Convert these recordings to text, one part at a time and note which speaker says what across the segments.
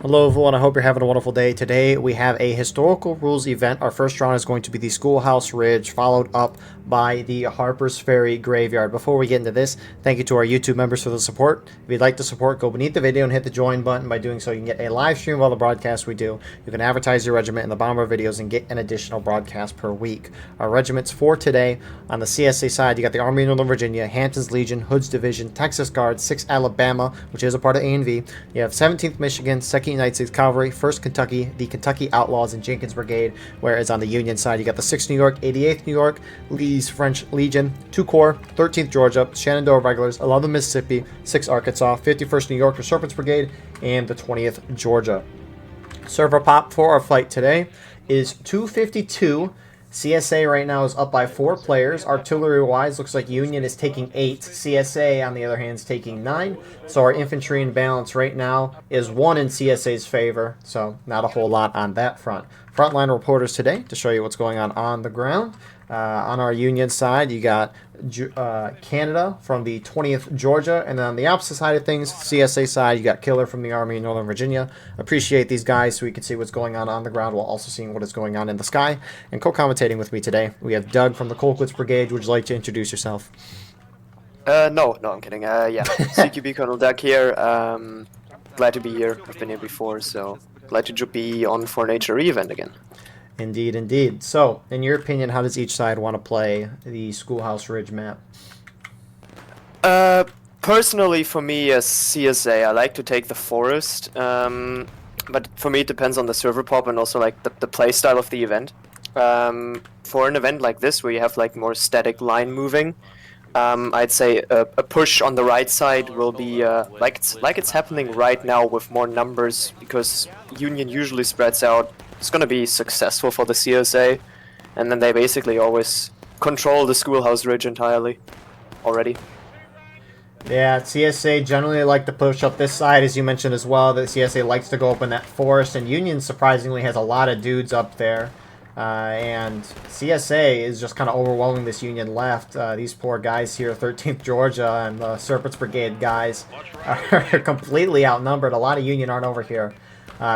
Speaker 1: Hello everyone, I hope you're having a wonderful day. Today we have a historical rules event. Our first round is going to be the Schoolhouse Ridge, followed up by the Harpersferry Graveyard. Before we get into this, thank you to our YouTube members for the support. If you'd like to support, go beneath the video and hit the join button. By doing so, you can get a live stream of all the broadcasts we do. You can advertise your regiment in the bottom of our videos and get an additional broadcast per week. Our regiments for today, on the CSA side, you got the Army of Northern Virginia, Hampton's Legion, Hood's Division, Texas Guard, 6th Alabama, which is a part of A&V. You have 17th Michigan, 2nd United States Cavalry, 1st Kentucky, the Kentucky Outlaws, and Jenkins Brigade, whereas on the Union side, you got the 6th New York, 88th New York, Lee's French Legion, 2 Corps, 13th Georgia, Shenandoah Regulars, 11th Mississippi, 6th Arkansas, 51st New York, or Serpents Brigade, and the 20th Georgia. Server pop for our fight today is 252. CSA right now is up by 4 players. Artillery-wise, looks like Union is taking 8. CSA, on the other hand, is taking 9. So our infantry in balance right now is 1 in CSA's favor. So not a whole lot on that front. Frontline reporters today to show you what's going on the ground. On our Union side, you got Canada from the 20th Georgia, and then on the opposite side of things, CSA side, you got Killer from the Army of Northern Virginia. Appreciate these guys so we can see what's going on the ground while also seeing what is going on in the sky. And co-commentating with me today, we have Doug from the Colquitt's Brigade. Would you like to introduce yourself?
Speaker 2: No, I'm kidding. Yeah, CQB Colonel Doug here. Glad to be here. I've been here before, so glad to be on for an HRE event again.
Speaker 1: Indeed, indeed. So, in your opinion, how does each side want to play the Schoolhouse Ridge map?
Speaker 2: Personally, for me as CSA, I like to take the forest. But for me, it depends on the server pop and also like the play style of the event. For an event like this, where you have like more static line moving, I'd say a push on the right side will be like it's happening right now with more numbers, because Union usually spreads out. It's going to be successful for the CSA, and then they basically always control the Schoolhouse Ridge entirely already.
Speaker 1: Yeah, CSA generally like to push up this side, as you mentioned as well. The CSA likes to go up in that forest, and Union surprisingly has a lot of dudes up there. And CSA is just kind of overwhelming this Union left. These poor guys here, 13th Georgia and the Serpents Brigade guys, are completely outnumbered. A lot of Union aren't over here,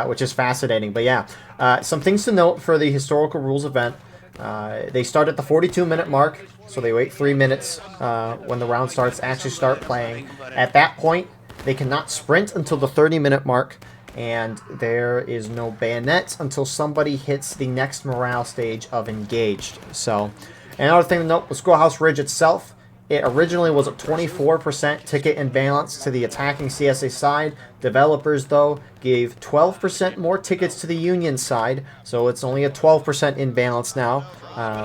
Speaker 1: which is fascinating. But yeah, some things to note for the historical rules event. They start at the 42-minute mark, so they wait 3 minutes when the round starts to actually start playing. At that point, they cannot sprint until the 30-minute mark, and there is no bayonets until somebody hits the next morale stage of engaged. So, another thing to note, the Schoolhouse Ridge itself, it originally was a 24% ticket imbalance to the attacking CSA side. Developers, though, gave 12% more tickets to the Union side, so it's only a 12% imbalance now.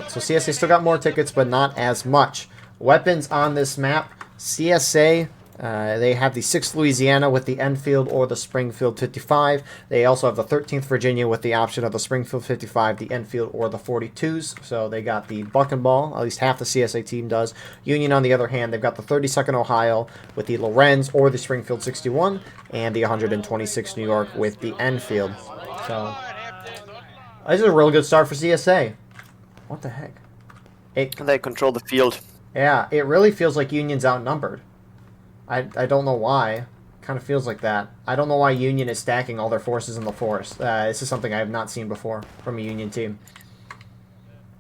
Speaker 1: So CSA still got more tickets, but not as much. Weapons on this map, CSA, they have the 6th Louisiana with the Enfield or the Springfield 55. They also have the 13th Virginia with the option of the Springfield 55, the Enfield, or the 42s. So they got the buck and ball, at least half the CSA team does. Union, on the other hand, they've got the 32nd Ohio with the Lorenz or the Springfield 61, and the 126th New York with the Enfield. So this is a real good start for CSA. What the heck?
Speaker 2: They control the field.
Speaker 1: Yeah, it really feels like Union's outnumbered. I don't know why. Kind of feels like that. I don't know why Union is stacking all their forces in the forest. This is something I have not seen before from a Union team.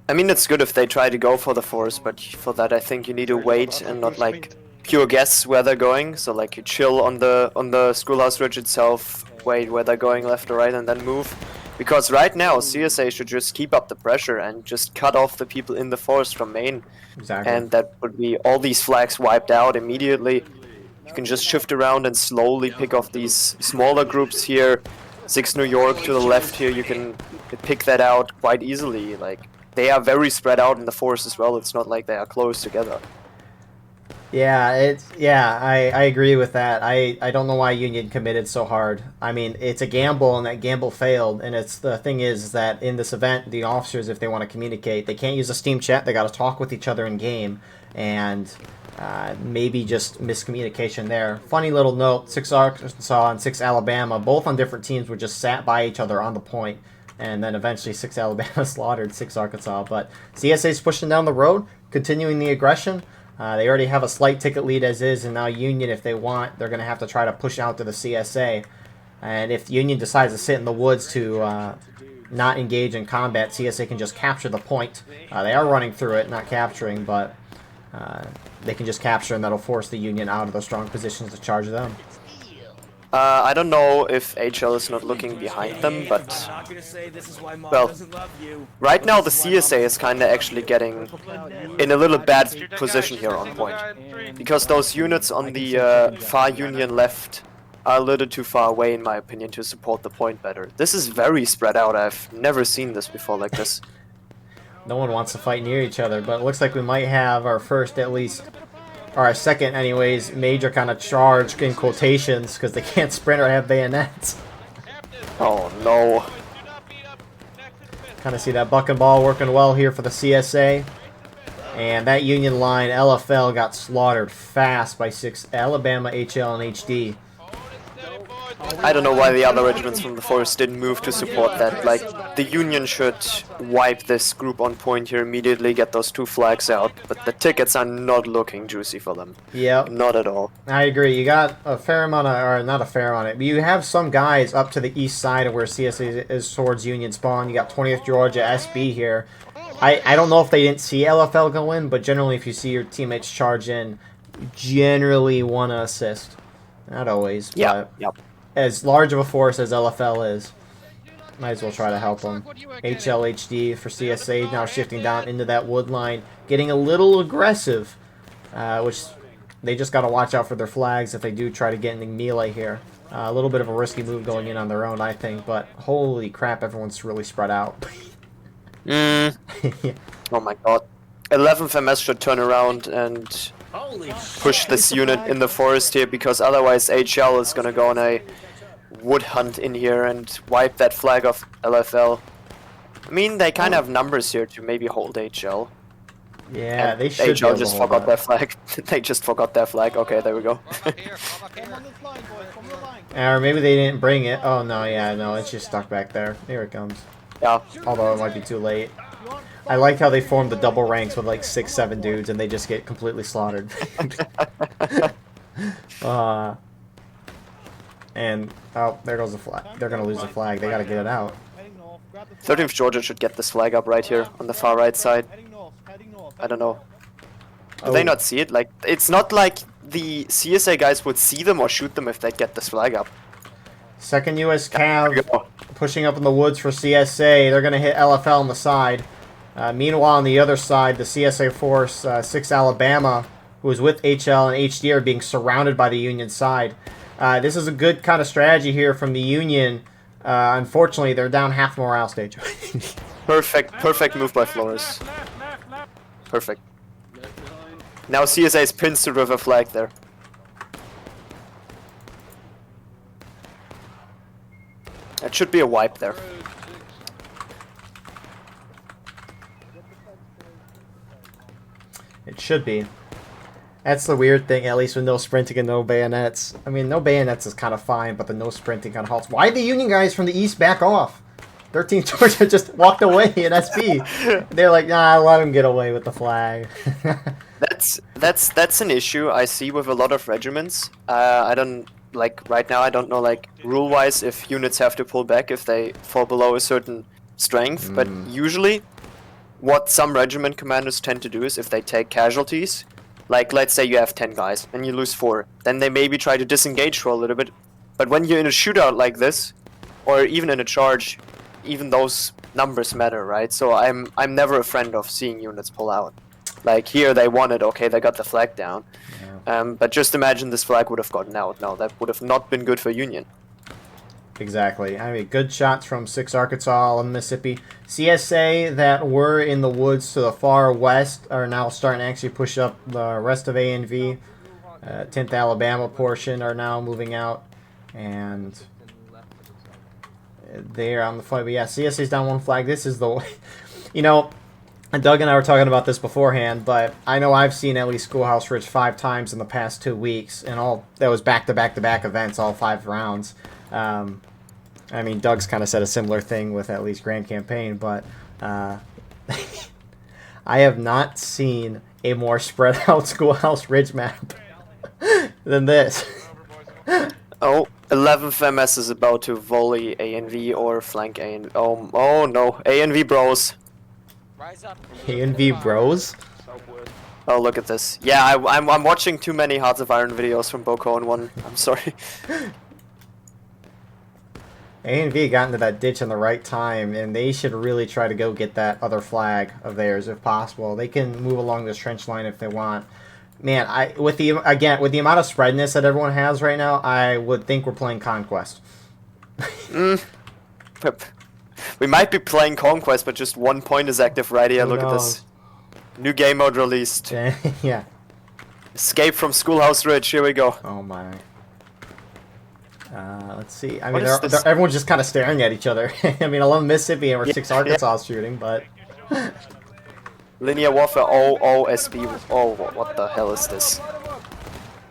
Speaker 2: I mean, it's good if they try to go for the forest, but for that I think you need to wait and not like pure guess where they're going. So like you chill on the Schoolhouse Ridge itself, wait where they're going left or right, and then move. Because right now CSA should just keep up the pressure and just cut off the people in the forest from main.
Speaker 1: Exactly.
Speaker 2: And that would be all these flags wiped out immediately. You can just shift around and slowly pick off these smaller groups here. 6th New York to the left here, you can pick that out quite easily. Like, they are very spread out in the forest as well. It's not like they are close together.
Speaker 1: Yeah, I agree with that. I don't know why Union committed so hard. I mean, it's a gamble, and that gamble failed. And it's the thing is that in this event, the officers, if they want to communicate, they can't use a Steam chat. They got to talk with each other in game, and maybe just miscommunication there. Funny little note: 6 Arkansas and 6 Alabama, both on different teams, were just sat by each other on the point, and then eventually 6 Alabama slaughtered 6 Arkansas. But CSA's pushing down the road, continuing the aggression. They already have a slight ticket lead as is, and now Union, if they want, they're going to have to try to push out to the CSA. And if Union decides to sit in the woods to not engage in combat, CSA can just capture the point. They are running through it, not capturing, but they can just capture, and that'll force the Union out of those strong positions to charge them.
Speaker 2: I don't know if HL is not looking behind them, but well, right now the CSA is kind of actually getting in a little bad position here on point, because those units on the far Union left are a little too far away, in my opinion, to support the point better. This is very spread out. I've never seen this before like this.
Speaker 1: No one wants to fight near each other, but it looks like we might have our first, at least, or our second anyways, major kind of charge in quotations, because they can't sprint or have bayonets.
Speaker 2: Oh no.
Speaker 1: Kind of see that buck and ball working well here for the CSA. And that Union line, LFL, got slaughtered fast by 6 Alabama, HL, and HD.
Speaker 2: I don't know why the other regiments from the forest didn't move to support that. Like, the Union should wipe this group on point here immediately, get those 2 flags out, but the tickets are not looking juicy for them.
Speaker 1: Yep.
Speaker 2: Not at all.
Speaker 1: I agree. You got a fair amount of, or not a fair amount, but you have some guys up to the east side of where CSA is towards Union spawn. You got 20th Georgia SB here. I don't know if they didn't see LFL go in, but generally if you see your teammates charge in, you generally want to assist. Not always, but
Speaker 2: Yep.
Speaker 1: as large of a force as LFL is, might as well try to help them. HLHD for CSA now shifting down into that wood line, getting a little aggressive, which they just got to watch out for their flags if they do try to get in the melee here. A little bit of a risky move going in on their own, I think, but holy crap, everyone's really spread out.
Speaker 2: Yeah. Oh my god. 11th MS should turn around and push this unit in the forest here, because otherwise HL is gonna go on a wood hunt in here and wipe that flag of LFL. I mean, they kind of have numbers here to maybe hold HL.
Speaker 1: Yeah,
Speaker 2: And
Speaker 1: they should
Speaker 2: HL just forgot their flag. They just forgot their flag. Okay, there we go.
Speaker 1: Or maybe they didn't bring it. Oh, no, yeah, no, it's just stuck back there. Here it comes.
Speaker 2: Yeah.
Speaker 1: Although it might be too late. I like how they form the double ranks with like 6, 7 dudes and they just get completely slaughtered. And, oh, there goes the flag. They're going to lose the flag. They got to get it out.
Speaker 2: 13th Georgia should get this flag up right here on the far right side. I don't know. Do they not see it? Like, it's not like the CSA guys would see them or shoot them if they get this flag up.
Speaker 1: 2nd U.S. Cav pushing up in the woods for CSA. They're going to hit LFL on the side. Meanwhile, on the other side, the CSA force, 6 Alabama, who is with HL and HD, are being surrounded by the Union side. This is a good kind of strategy here from the Union. Unfortunately, they're down half morale stage.
Speaker 2: Perfect move by Flores. Perfect. Now CSA's pins to river flag there. That should be a wipe there.
Speaker 1: It should be. That's the weird thing, at least with no sprinting and no bayonets. I mean, no bayonets is kind of fine, but the no sprinting kind of halts. Why did the Union guys from the east back off? 13th Georgia just walked away in SB. They're like, nah, let them get away with the flag.
Speaker 2: That's an issue I see with a lot of regiments. I don't, like, right now I don't know, like, rule-wise if units have to pull back if they fall below a certain strength, but usually what some regiment commanders tend to do is if they take casualties, like, let's say you have 10 guys and you lose 4, then they maybe try to disengage for a little bit, but when you're in a shootout like this, or even in a charge, even those numbers matter, right? So I'm never a friend of seeing units pull out. Like, here they won it, okay, they got the flag down. Yeah. But just imagine this flag would have gotten out. No, that would have not been good for Union.
Speaker 1: Exactly. I mean, good shots from 6 Arkansas and Mississippi. CSA that were in the woods to the far west are now starting to actually push up the rest of ANV. 10th Alabama portion are now moving out. And they're on the fight. But yeah, CSA's down 1 flag. This is the... You know, Doug and I were talking about this beforehand, but I know I've seen at least Schoolhouse Ridge 5 times in the past 2 weeks. And all that was back-to-back-to-back events, all 5 rounds. I mean, Doug's kind of said a similar thing with at least Grand Campaign, but I have not seen a more spread out Schoolhouse Ridge map than this.
Speaker 2: Oh, 11th MS is about to volley ANV or flank ANV. Oh no, ANV bros.
Speaker 1: A&V bros?
Speaker 2: Oh, look at this. Yeah, I'm watching too many Hearts of Iron videos from Boko and one. I'm sorry.
Speaker 1: A&V got into that ditch in the right time, and they should really try to go get that other flag of theirs if possible. They can move along this trench line if they want. Man, with the amount of spreadness that everyone has right now, I would think we're playing Conquest.
Speaker 2: We might be playing Conquest, but just 1 point is active right here.
Speaker 1: Who
Speaker 2: Look
Speaker 1: knows?
Speaker 2: at this. New game mode released.
Speaker 1: Yeah.
Speaker 2: Escape from Schoolhouse Ridge. Here we go.
Speaker 1: Oh my. Let's see. I
Speaker 2: What
Speaker 1: mean,
Speaker 2: is this?
Speaker 1: everyone's just kind of staring at each other. I mean, I love Mississippi and we're 6 Arkansas shooting, but...
Speaker 2: Linear Warfare OOSB. Oh, what the hell is this?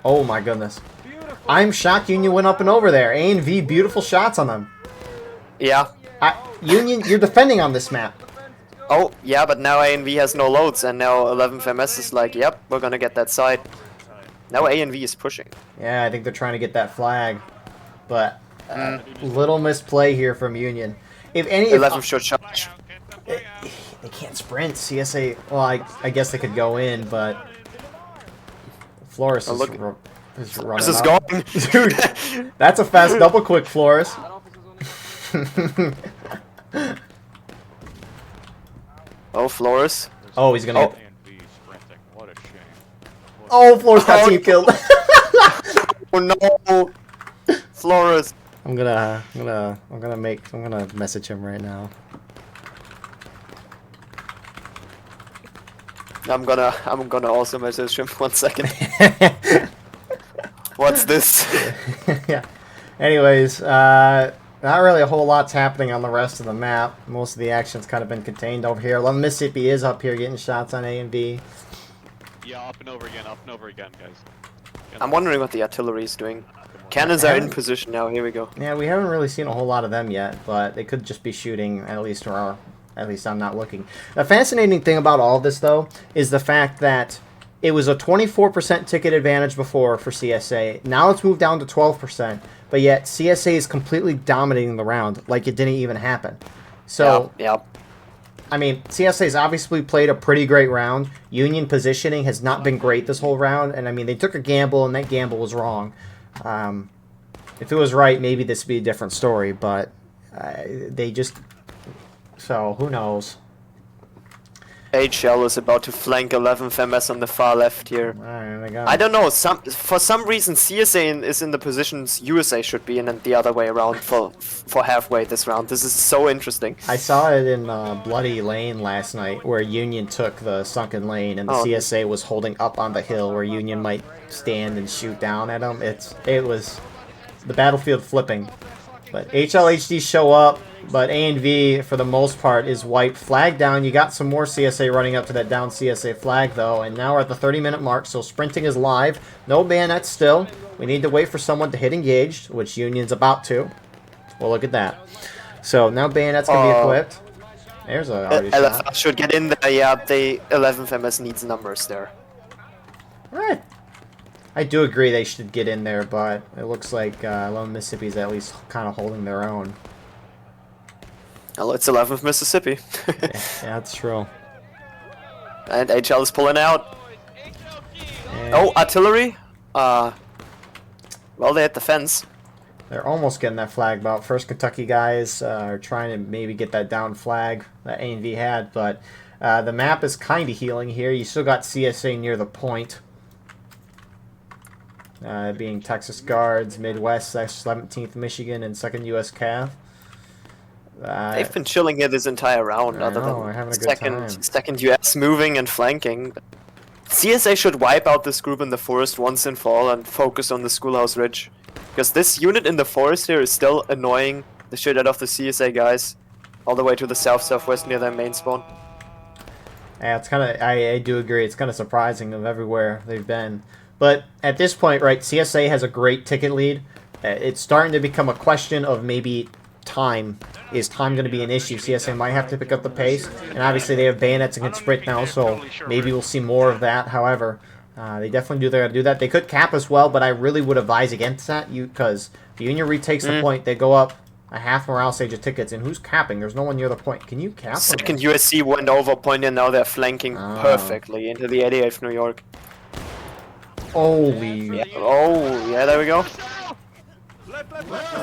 Speaker 1: Oh my goodness. I'm shocked Union went up and over there. A&V, beautiful shots on them.
Speaker 2: Yeah.
Speaker 1: Union, you're defending on this map.
Speaker 2: Oh, yeah, but now ANV has no loads, and now 11th MS is like, yep, we're gonna get that side. Now ANV is pushing.
Speaker 1: Yeah, I think they're trying to get that flag. But, little misplay here from Union. If any...
Speaker 2: 11th shot charge.
Speaker 1: They can't sprint. CSA, well, I guess they could go in, but... Flores is running
Speaker 2: This is
Speaker 1: up.
Speaker 2: going.
Speaker 1: Dude, that's a fast double quick, Flores.
Speaker 2: Oh, Flores.
Speaker 1: Oh, he's gonna
Speaker 2: Oh.
Speaker 1: get... Oh, Flores got team killed.
Speaker 2: Oh no, Flores.
Speaker 1: I'm gonna message him right now.
Speaker 2: I'm gonna also message him 1 second. What's this?
Speaker 1: Yeah. Anyways, not really a whole lot's happening on the rest of the map. Most of the action's kind of been contained over here. Mississippi is up here getting shots on A and B.
Speaker 3: Yeah, up and over again, guys.
Speaker 2: I'm wondering what the artillery is doing. Cannons are in position now. Here we go.
Speaker 1: Yeah, we haven't really seen a whole lot of them yet, but they could just be shooting, at least I'm not looking. The fascinating thing about all of this, though, is the fact that it was a 24% ticket advantage before for CSA. Now it's moved down to 12%, but yet CSA is completely dominating the round like it didn't even happen. So,
Speaker 2: yeah.
Speaker 1: I mean, CSA's obviously played a pretty great round. Union positioning has not been great this whole round, and I mean, they took a gamble, and that gamble was wrong. If it was right, maybe this would be a different story, but they just... So, who knows?
Speaker 2: HL is about to flank 11th MS on the far left here.
Speaker 1: Alright,
Speaker 2: I don't know, for some reason CSA is in the positions USA should be in and the other way around for halfway this round. This is so interesting.
Speaker 1: I saw it in Bloody Lane last night where Union took the sunken lane and the CSA was holding up on the hill where Union might stand and shoot down at them. It was the battlefield flipping. But HLHD show up, but A&V, for the most part, is wiped. Flag down. You got some more CSA running up to that down CSA flag, though. And now we're at the 30-minute mark, so sprinting is live. No bayonets still. We need to wait for someone to hit engaged, which Union's about to. Well, look at that. So now bayonets can be equipped. There's a already shot.
Speaker 2: LFR should get in there. Yeah, the 11th MS needs numbers there.
Speaker 1: Alright. I do agree they should get in there, but it looks like Lone Mississippi's at least kind of holding their own.
Speaker 2: Well, it's 11th Mississippi.
Speaker 1: Yeah, that's true.
Speaker 2: And HL is pulling out.
Speaker 1: And
Speaker 2: Oh, artillery? Well, they hit the fence.
Speaker 1: they're almost getting that flag out. First Kentucky guys are trying to maybe get that down flag that A&V had, but the map is kind of healing here. You still got CSA near the point. Being Texas Guards, Midwest, 17th Michigan, and 2nd U.S. Cav.
Speaker 2: They've been chilling here this entire round, other
Speaker 1: know, we're having a
Speaker 2: than
Speaker 1: good time.
Speaker 2: second US moving and flanking. CSA should wipe out this group in the forest once and for all and focus on the Schoolhouse Ridge. Because this unit in the forest here is still annoying the shit out of the CSA guys. All the way to the south-southwest near their main spawn.
Speaker 1: Yeah, it's kind of, I do agree, it's kind of surprising of everywhere they've been. But at this point, right, CSA has a great ticket lead. It's starting to become a question of maybe time. Is time going to be an issue? CSA might have to pick up the pace. And obviously they have bayonets and can sprint now, so maybe we'll see more of that. However, They definitely do that. They could cap as well, but I really would advise against that. Because the Union retakes the point, they go up a half morale stage of tickets, and who's capping? There's no one near the point. Can you cap?
Speaker 2: Second USC went over point, and now they're flanking perfectly into the 88th New York.
Speaker 1: Holy!
Speaker 2: Yeah. Oh, yeah, there we go.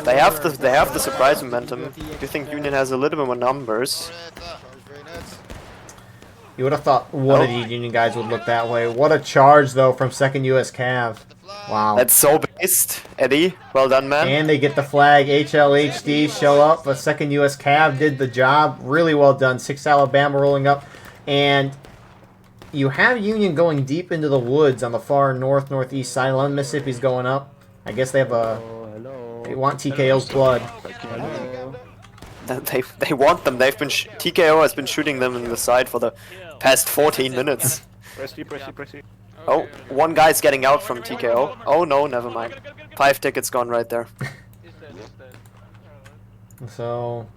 Speaker 2: They have the surprise momentum. Do you think Union has a little bit more numbers?
Speaker 1: You would have thought one of these Union guys would look that way. What a charge, though, from 2nd US Cav. Wow.
Speaker 2: That's so based, Eddie. Well done, man.
Speaker 1: And they get the flag. HLHD show up. But 2nd US Cav did the job. Really well done. 6th Alabama rolling up. And you have Union going deep into the woods on the far northeast side. 11 Mississippi's going up. I guess they have a... They want TKO's blood.
Speaker 2: They want them. They've been TKO has been shooting them in the side for the past 14 minutes. Oh, one guy's getting out from TKO. Oh no, never mind. 5 tickets gone right there.
Speaker 1: So,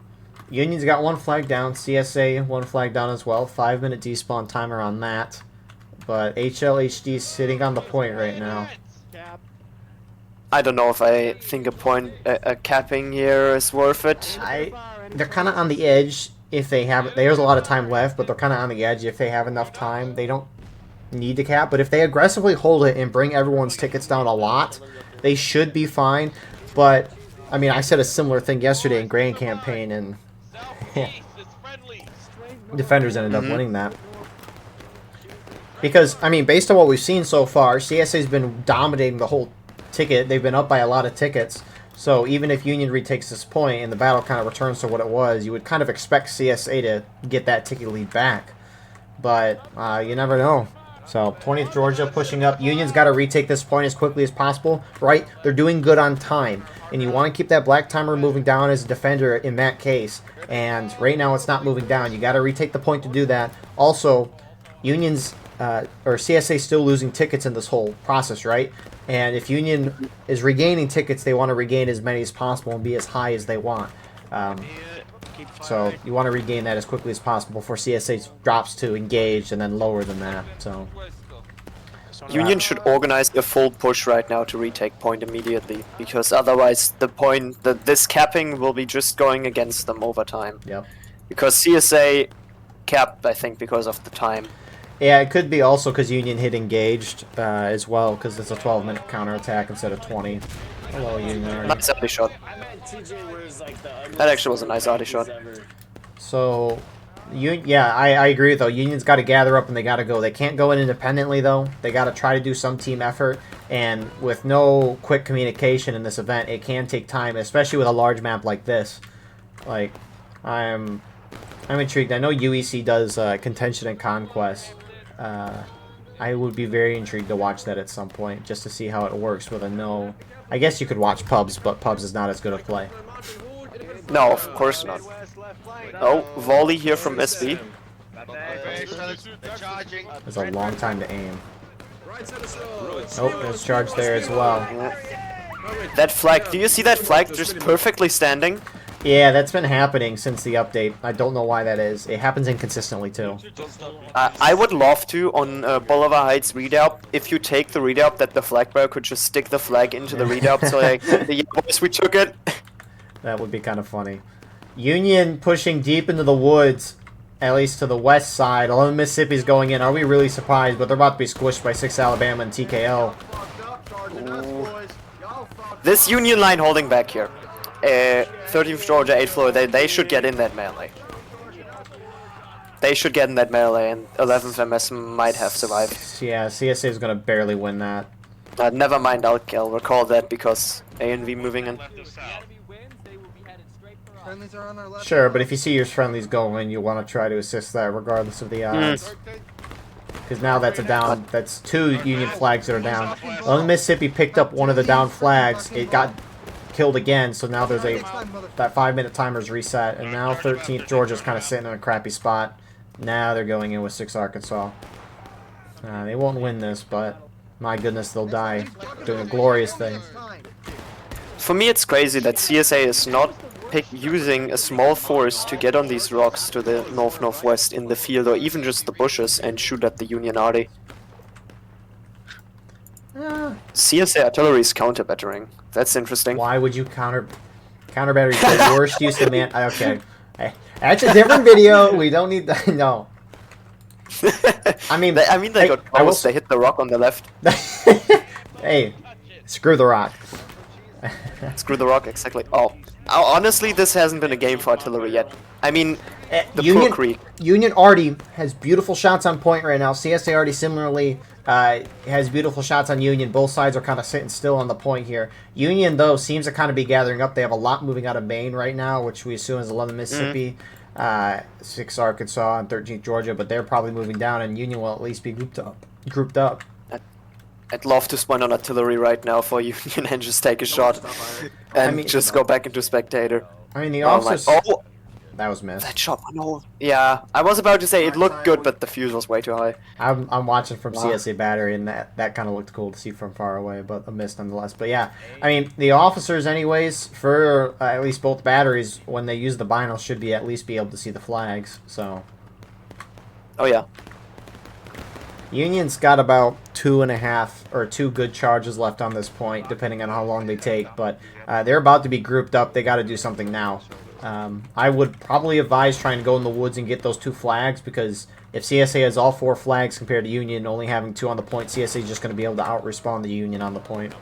Speaker 1: Union's got 1 flag down. CSA 1 flag down as well. 5-minute despawn timer on that. But HLHD sitting on the point right now.
Speaker 2: I don't know if I think a capping here is worth it.
Speaker 1: They're kind of on the edge if they have. There's a lot of time left, but they're kind of on the edge if they have enough time. They don't need to cap, but if they aggressively hold it and bring everyone's tickets down a lot, they should be fine. But I mean, I said a similar thing yesterday in Grand Campaign, and Defenders ended up winning that. Because I mean, based on what we've seen so far, CSA's been dominating the whole ticket. They've been up by a lot of tickets. So even if Union retakes this point and the battle kind of returns to what it was, you would kind of expect CSA to get that ticket lead back. But you never know. So 20th Georgia pushing up. Union's got to retake this point as quickly as possible, right? They're doing good on time. And you want to keep that black timer moving down as a defender in that case. And right now it's not moving down. You got to retake the point to do that. Also, Union's or CSA still losing tickets in this whole process, right? And if Union is regaining tickets, they want to regain as many as possible and be as high as they want. So you want to regain that as quickly as possible before CSA drops to engaged and then lower than that. So
Speaker 2: Union should organize a full push right now to retake point immediately, because otherwise this capping will be just going against them over time.
Speaker 1: Yep.
Speaker 2: Because CSA capped, I think, because of the time.
Speaker 1: Yeah, it could be also because Union hit engaged as well, because it's a 12-minute counterattack instead of 20. Hello, Union.
Speaker 2: Nice arty shot. That actually was a nice arty shot.
Speaker 1: So, yeah, I agree though. Union's got to gather up and they got to go. They can't go in independently though. They got to try to do some team effort. And with no quick communication in this event, it can take time, especially with a large map like this. Like, I'm intrigued. I know UEC does contention and conquest. I would be very intrigued to watch that at some point, just to see how it works with a no... I guess you could watch Pubs, but Pubs is not as good a play.
Speaker 2: No, of course not. Oh, volley here from SB.
Speaker 1: It's a long time to aim. Oh, there's charge there as well.
Speaker 2: That flag, do you see that flag just perfectly standing?
Speaker 1: Yeah, that's been happening since the update. I don't know why that is. It happens inconsistently, too.
Speaker 2: I would love to, on Boulevard Heights redoubt, if you take the redoubt, that the flag bearer could just stick the flag into the redoubt, so like, yeah, boys, we took it.
Speaker 1: That would be kind of funny. Union pushing deep into the woods, at least to the west side. 11 Mississippi's going in. Are we really surprised? But they're about to be squished by 6 Alabama and TKO.
Speaker 2: Ooh. This Union line holding back here. 13th Georgia, 8th Florida, they should get in that melee. They should get in that melee, and 11th MS might have survived.
Speaker 1: Yeah, CSA is going to barely win that.
Speaker 2: Never mind, I'll recall that because A&V moving in.
Speaker 1: Sure, but if you see your friendlies going, you want to try to assist that regardless of the odds. Because now that's a down. That's 2 Union flags that are down. Well, Mississippi picked up one of the down flags. It got killed again, so now there's that 5-minute timer's reset, and now 13th Georgia's kind of sitting in a crappy spot. Now they're going in with 6 Arkansas. They won't win this, but my goodness, they'll die doing a glorious thing.
Speaker 2: For me, it's crazy that CSA is not using a small force to get on these rocks to the northwest in the field, or even just the bushes, and shoot at the Union arty. CSA artillery is counter battering. That's interesting.
Speaker 1: Why would you counter battery? The worst use of man. Okay, that's a different video. We don't need that. No. I mean,
Speaker 2: they got close. They hit the rock on the left.
Speaker 1: Hey, screw the rock.
Speaker 2: Screw the rock, exactly. Oh, honestly, this hasn't been a game for artillery yet. I mean, the poor Creek.
Speaker 1: Union already has beautiful shots on point right now. CSA already similarly has beautiful shots on Union. Both sides are kind of sitting still on the point here. Union, though, seems to kind of be gathering up. They have a lot moving out of Maine right now, which we assume is 11 Mississippi, 6 Arkansas, and 13th Georgia, but they're probably moving down, and Union will at least be grouped up.
Speaker 2: I'd love to spawn on artillery right now for Union and just take a shot and just go back into spectator.
Speaker 1: I mean, the officers...
Speaker 2: Oh,
Speaker 1: that was missed.
Speaker 2: that shot, no. Yeah, I was about to say it looked good, but the fuse was way too high.
Speaker 1: I'm watching from CSA battery, and that kind of looked cool to see from far away, but a miss nonetheless. But yeah, I mean, the officers anyways, for at least both batteries, when they use the binal, should be at least be able to see the flags, so...
Speaker 2: Oh yeah.
Speaker 1: Union's got about 2.5 or 2 good charges left on this point, depending on how long they take. But they're about to be grouped up. They got to do something now. I would probably advise trying to go in the woods and get those 2 flags, because if CSA has all 4 flags compared to Union only having 2 on the point, CSA is just going to be able to out-respawn the Union on the point.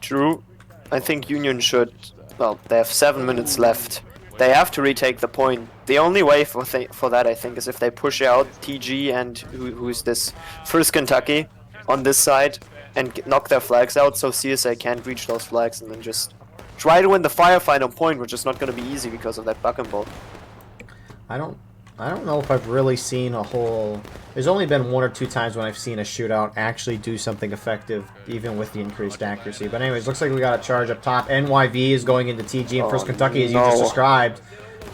Speaker 2: True. I think Union should... Well, they have 7 minutes left. They have to retake the point. The only way for that, I think, is if they push out TG and who's this 1st Kentucky on this side and knock their flags out, so CSA can't reach those flags, and then just try to win the firefight on point, which is not going to be easy because of that buck and ball.
Speaker 1: I don't know if I've really seen a whole... There's only been 1 or 2 times when I've seen a shootout actually do something effective, even with the increased accuracy. But anyways, looks like we got a charge up top. NYV is going into TG and 1st Kentucky, as you just described.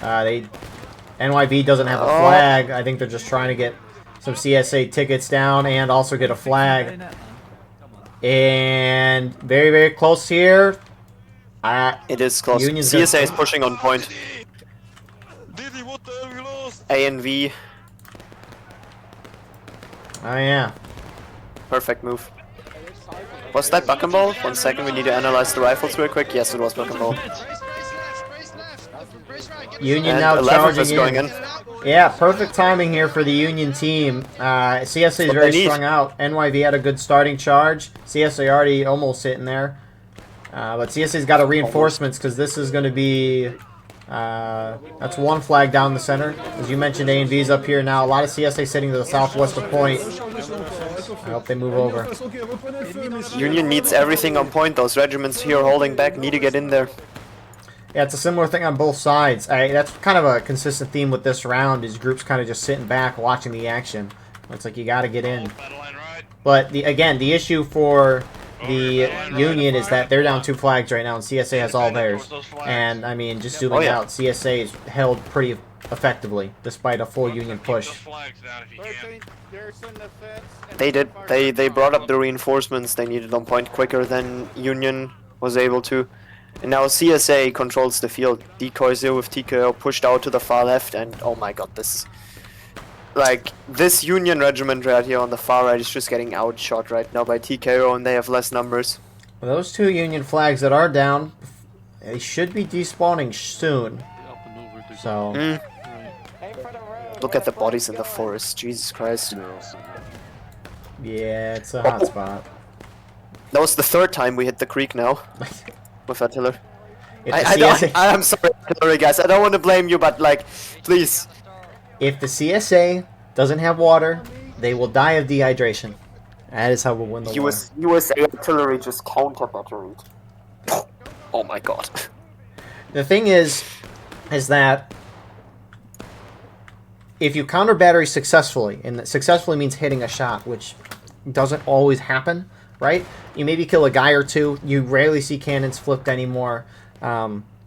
Speaker 1: NYV doesn't have a flag. I think they're just trying to get some CSA tickets down and also get a flag. And very, very close here.
Speaker 2: It is close. CSA is pushing on point. A and V.
Speaker 1: Oh yeah.
Speaker 2: Perfect move. Was that buck and ball? 1 second, we need to analyze the rifles real quick. Yes, it was buck and ball.
Speaker 1: Union now charging in. Yeah, perfect timing here for the Union team. CSA is very strung out. NYV had a good starting charge. CSA already almost sitting there. But CSA's got a reinforcements, because this is going to be... that's 1 flag down the center. As you mentioned, A and V's up here now. A lot of CSA sitting to the southwest of point. I hope they move over.
Speaker 2: Union needs everything on point. Those regiments here holding back need to get in there.
Speaker 1: Yeah, it's a similar thing on both sides. That's kind of a consistent theme with this round, is groups kind of just sitting back watching the action. It's like you got to get in. But again, the issue for the Union is that they're down 2 flags right now, and CSA has all theirs. And I mean, just zooming out, CSA is held pretty effectively despite a full Union push.
Speaker 2: They did. They brought up the reinforcements they needed on point quicker than Union was able to. And now CSA controls the field. Decoys here with TKO pushed out to the far left, and oh my god, this Union regiment right here on the far right is just getting outshot right now by TKO, and they have less numbers.
Speaker 1: Well, those 2 Union flags that are down, they should be despawning soon. So...
Speaker 2: Look at the bodies in the forest, Jesus Christ.
Speaker 1: Yeah, it's a hot spot.
Speaker 2: That was the 3rd time we hit the creek now. With artillery. I'm sorry, artillery guys. I don't want to blame you, but please.
Speaker 1: If the CSA doesn't have water, they will die of dehydration. That is how we'll win the war.
Speaker 2: USA artillery just counter battery. Oh my god.
Speaker 1: The thing is that if you counter battery successfully, and successfully means hitting a shot, which doesn't always happen, right? You maybe kill a guy or 2. You rarely see cannons flipped anymore.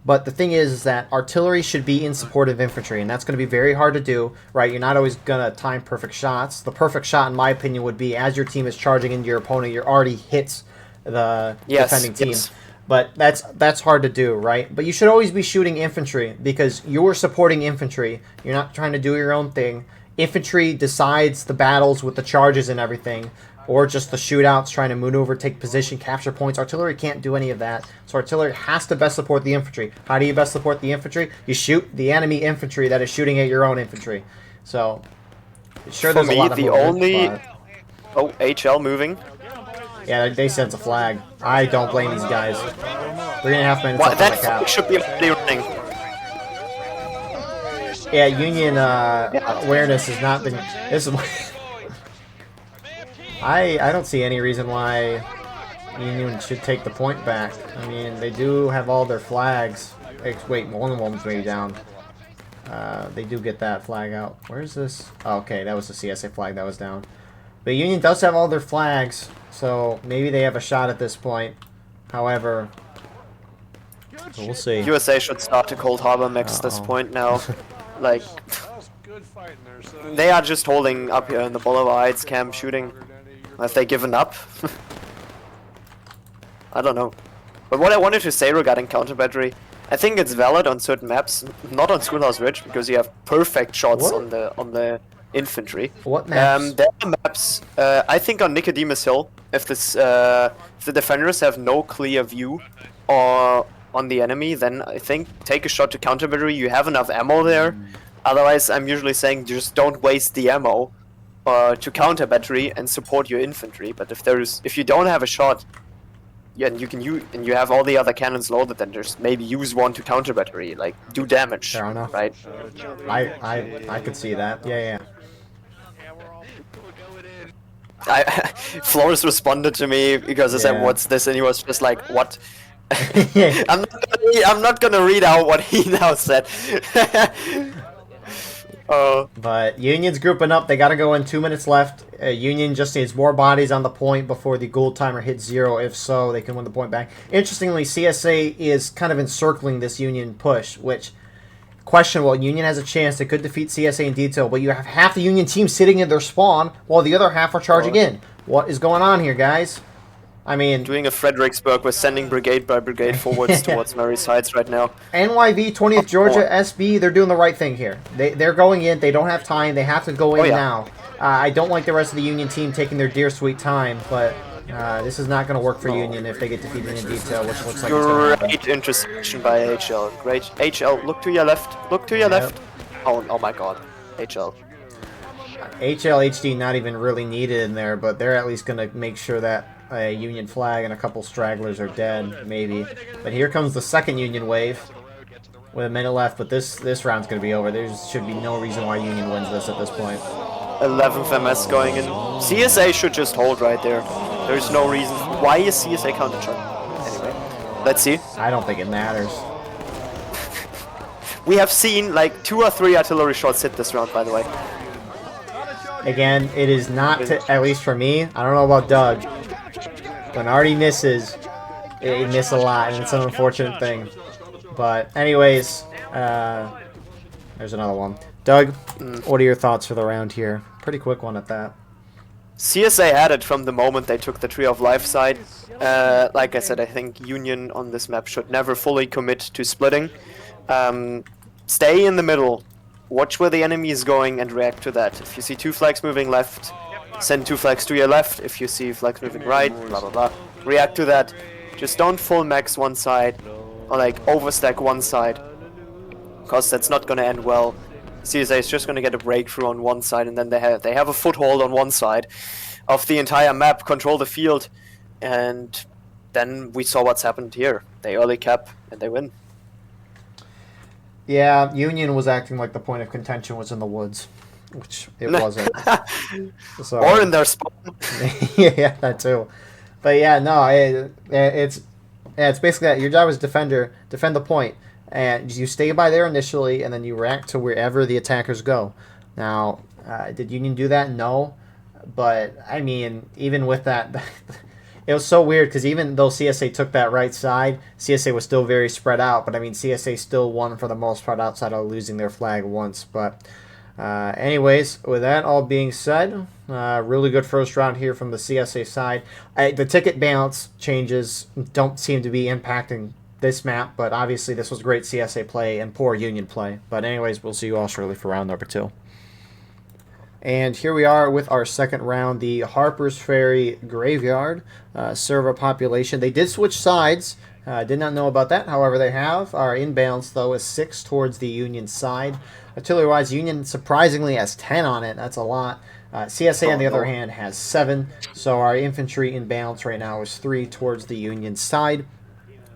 Speaker 1: But the thing is that artillery should be in support of infantry, and that's going to be very hard to do, right? You're not always going to time perfect shots. The perfect shot, in my opinion, would be as your team is charging into your opponent, you already hits the defending team. Yes. But that's hard to do, right? But you should always be shooting infantry, because you're supporting infantry. You're not trying to do your own thing. Infantry decides the battles with the charges and everything. or just the shootouts, trying to maneuver, take position, capture points. Artillery can't do any of that, so artillery has to best support the infantry. How do you best support the infantry? You shoot the enemy infantry that is shooting at your own infantry. So, sure, there's a lot of movement, but...
Speaker 2: Oh, HL moving.
Speaker 1: Yeah, they sense a flag. I don't blame these guys. 3.5 minutes
Speaker 2: Well,
Speaker 1: left on the
Speaker 2: that
Speaker 1: cap.
Speaker 2: should be already running.
Speaker 1: Yeah, Union awareness has not been... This is... I don't see any reason why Union should take the point back. I mean, they do have all their flags. Wait, one of them's maybe down. They do get that flag out. Where's this? Oh, okay, that was the CSA flag that was down. But Union does have all their flags, so maybe they have a shot at this point. However, we'll see.
Speaker 2: USA should start to Cold Harbor mix this point now. Like, they are just holding up here in the Bolivar Heights camp shooting. Have they given up? I don't know. But what I wanted to say regarding counter battery, I think it's valid on certain maps, not on Schoolhouse Ridge, because you have perfect shots on the infantry.
Speaker 1: What maps?
Speaker 2: There are maps. I think on Nicodemus Hill, if this if the defenders have no clear view or on the enemy, then I think take a shot to counter battery. You have enough ammo there. Otherwise, I'm usually saying just don't waste the ammo to counter battery and support your infantry. But if you don't have a shot, yeah, and you have all the other cannons loaded, then just maybe use one to counter battery, like do damage.
Speaker 1: Fair enough.
Speaker 2: Right?
Speaker 1: I could see that. Yeah.
Speaker 2: Flores responded to me because I said, "What's this?" and he was just like, "What?" I'm not gonna read out what he now said.
Speaker 1: But Union's grouping up. They got to go in. 2 minutes left. Union just needs more bodies on the point before the gold timer hits 0. If so, they can win the point back. Interestingly, CSA is kind of encircling this Union push, which questionable. Union has a chance. They could defeat CSA in detail, but you have half the Union team sitting in their spawn while the other half are charging in. What is going on here, guys? I mean,
Speaker 2: doing a Fredericksburg, we're sending brigade by brigade forwards towards Mary's Heights right now.
Speaker 1: NYV 20th Georgia SB, they're doing the right thing here. They're going in. They don't have time. They have to go in now. I don't like the rest of the Union team taking their dear sweet time, but this is not going to work for Union if they get defeated in detail, which looks like it's going to happen.
Speaker 2: Great interception by HL. Great. HL, look to your left. Look to your left. Oh my god. HL.
Speaker 1: HL HD not even really needed in there, but they're at least going to make sure that a Union flag and a couple stragglers are dead, maybe. But here comes the second Union wave with a minute left, but this round's going to be over. There should be no reason why Union wins this at this point.
Speaker 2: 11th MS going in. CSA should just hold right there. There's no reason. Why is CSA counter shot? Anyway, let's see.
Speaker 1: I don't think it matters.
Speaker 2: We have seen like 2 or 3 artillery shots hit this round, by the way.
Speaker 1: Again, it is not, at least for me, I don't know about Doug. When Artie misses, he miss a lot, and it's an unfortunate thing. But anyways, there's another one. Doug, what are your thoughts for the round here? Pretty quick one at that.
Speaker 2: CSA had it from the moment they took the Tree of Life side. Like I said, I think Union on this map should never fully commit to splitting. Stay in the middle. Watch where the enemy is going and react to that. If you see 2 flags moving left, send 2 flags to your left. If you see flags moving right, blah blah blah. React to that. Just don't full max one side or like overstack one side, because that's not gonna end well. CSA is just gonna get a breakthrough on one side, and then they have a foothold on one side of the entire map, control the field, and then we saw what's happened here. They early cap and they win.
Speaker 1: Yeah, Union was acting like the point of contention was in the woods, which it wasn't. So,
Speaker 2: or in their spawn.
Speaker 1: Yeah, that too. But yeah, no, it's basically that. Your job as defend the point, and you stay by there initially, and then you react to wherever the attackers go. Now, did Union do that? No, but I mean, even with that. It was so weird because even though CSA took that right side, CSA was still very spread out. But I mean, CSA still won for the most part outside of losing their flag once. But anyways, with that all being said, really good first round here from the CSA side. The ticket balance changes don't seem to be impacting this map, but obviously this was great CSA play and poor Union play. But anyways, we'll see you all shortly for round number 2. And here we are with our second round, the Harpersferry Graveyard server population. They did switch sides. Did not know about that. However, they have. Our inbalance, though, is 6 towards the Union side. Artillery-wise, Union surprisingly has 10 on it. That's a lot. CSA, on the other hand, has 7. So our infantry inbalance right now is 3 towards the Union side.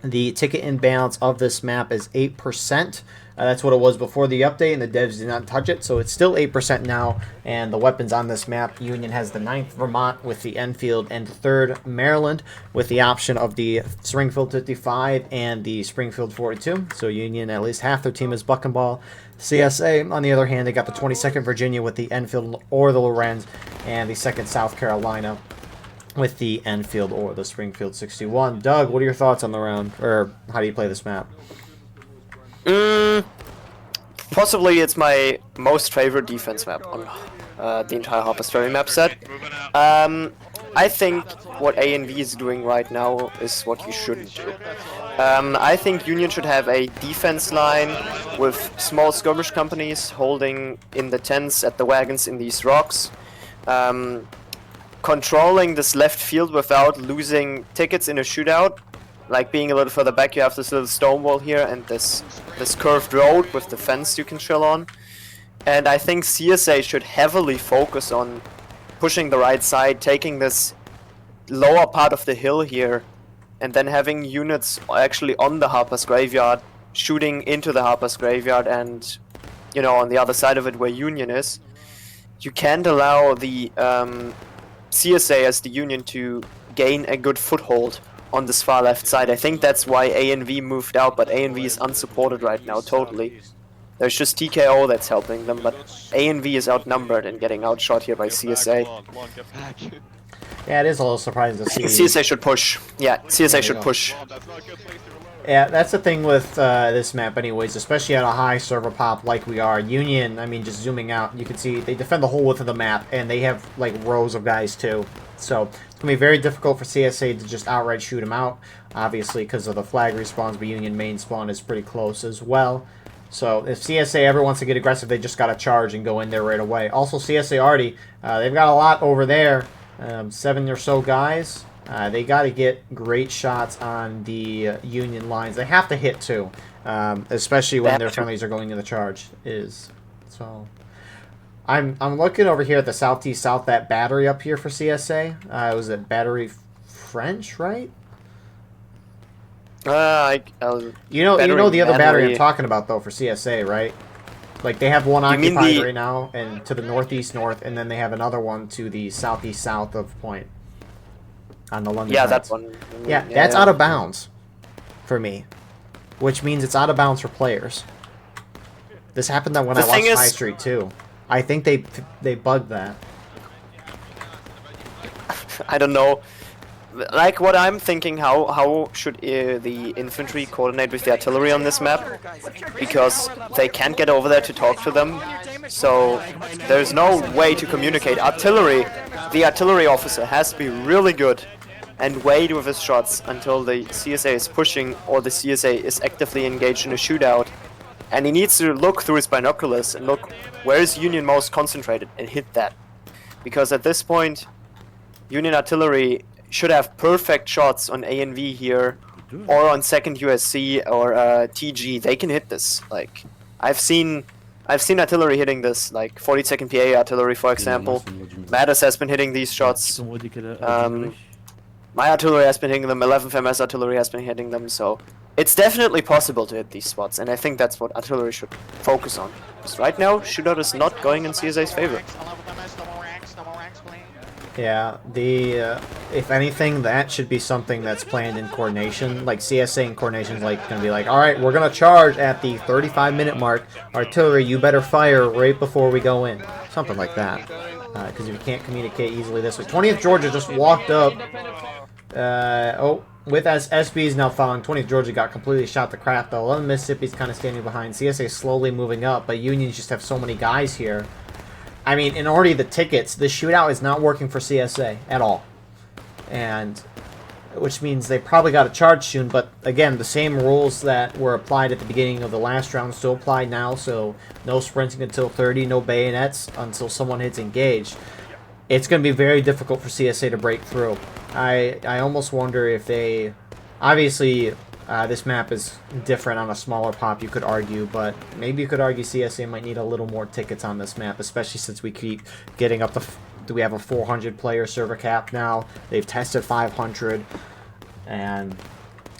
Speaker 1: The ticket imbalance of this map is 8%. That's what it was before the update, and the devs did not touch it, so it's still 8% now. And the weapons on this map, Union has the 9th Vermont with the Enfield, and 3rd Maryland with the option of the Springfield 55 and the Springfield 42. So Union, at least half their team is buck and ball. CSA, on the other hand, they got the 22nd Virginia with the Enfield or the Lorenz, and the 2nd South Carolina with the Enfield or the Springfield 61. Doug, what are your thoughts on the round, or how do you play this map?
Speaker 2: Possibly it's my most favorite defense map on the entire Harpersferry map set. I think what A&V is doing right now is what you shouldn't do. I think Union should have a defense line with small skirmish companies holding in the tents at the wagons in these rocks. Controlling this left field without losing tickets in a shootout. Like being a little further back, you have this little stone wall here and this curved road with the fence you can chill on. And I think CSA should heavily focus on pushing the right side, taking this lower part of the hill here, and then having units actually on the Harper's Graveyard, shooting into the Harper's Graveyard and, you know, on the other side of it where Union is. You can't allow the CSA as the Union to gain a good foothold on this far left side. I think that's why A&V moved out, but A&V is unsupported right now, totally. There's just TKO that's helping them, but A&V is outnumbered and getting outshot here by CSA.
Speaker 1: Yeah, it is a little surprising to see.
Speaker 2: CSA should push. Yeah, CSA should push.
Speaker 1: Yeah, that's the thing with this map anyways, especially at a high server pop like we are. Union, I mean, just zooming out, you can see they defend the whole width of the map, and they have, like, rows of guys, too. So, it's going to be very difficult for CSA to just outright shoot them out, obviously, because of the flag respawns, but Union main spawn is pretty close as well. So, if CSA ever wants to get aggressive, they just got to charge and go in there right away. Also, CSA already, they've got a lot over there, 7 or so guys. They got to get great shots on the Union lines. They have to hit, too, especially when their friendlies are going to the charge. So, I'm looking over here at the southeast south, that battery up here for CSA. Was it Battery French, right?
Speaker 2: You know
Speaker 1: the other battery I'm talking about, though, for CSA, right? Like, they have one occupied right now, and to the northeast north, and then they have another one to the southeast south of Point. On the London
Speaker 2: yeah,
Speaker 1: Heights.
Speaker 2: that one.
Speaker 1: Yeah, that's out of bounds for me, which means it's out of bounds for players. This happened when I watched High Street too. I think they bugged that.
Speaker 2: I don't know. Like what I'm thinking, how should the infantry coordinate with the artillery on this map? Because they can't get over there to talk to them, so there's no way to communicate. The artillery officer has to be really good and wait with his shots until the CSA is pushing or the CSA is actively engaged in a shootout. And he needs to look through his binoculars and look where is Union most concentrated and hit that. Because at this point, Union artillery should have perfect shots on A&V here or on 2nd USC or TG. They can hit this. Like, I've seen artillery hitting this, like 42nd PA artillery, for example. Mattis has been hitting these shots. My artillery has been hitting them. 11th MS artillery has been hitting them. So it's definitely possible to hit these spots, and I think that's what artillery should focus on. Because right now, shootout is not going in CSA's favor.
Speaker 1: Yeah, if anything, that should be something that's planned in coordination. Like, CSA in coordination is like going to be like, all right, we're going to charge at the 35-minute mark. Artillery, you better fire right before we go in. Something like that. Because you can't communicate easily this way. 20th Georgia just walked up. With as SB's now following, 20th Georgia got completely shot to crap, though. 11 Mississippi's kind of standing behind. CSA slowly moving up, but Unions just have so many guys here. I mean, in already the tickets, the shootout is not working for CSA at all. And which means they probably got to charge soon. But again, the same rules that were applied at the beginning of the last round still apply now. So no sprinting until 30, no bayonets until someone hits engage. It's going to be very difficult for CSA to break through. I almost wonder if they... Obviously, this map is different on a smaller pop, you could argue, but maybe you could argue CSA might need a little more tickets on this map, especially since we keep getting up to... Do we have a 400-player server cap now? They've tested 500, and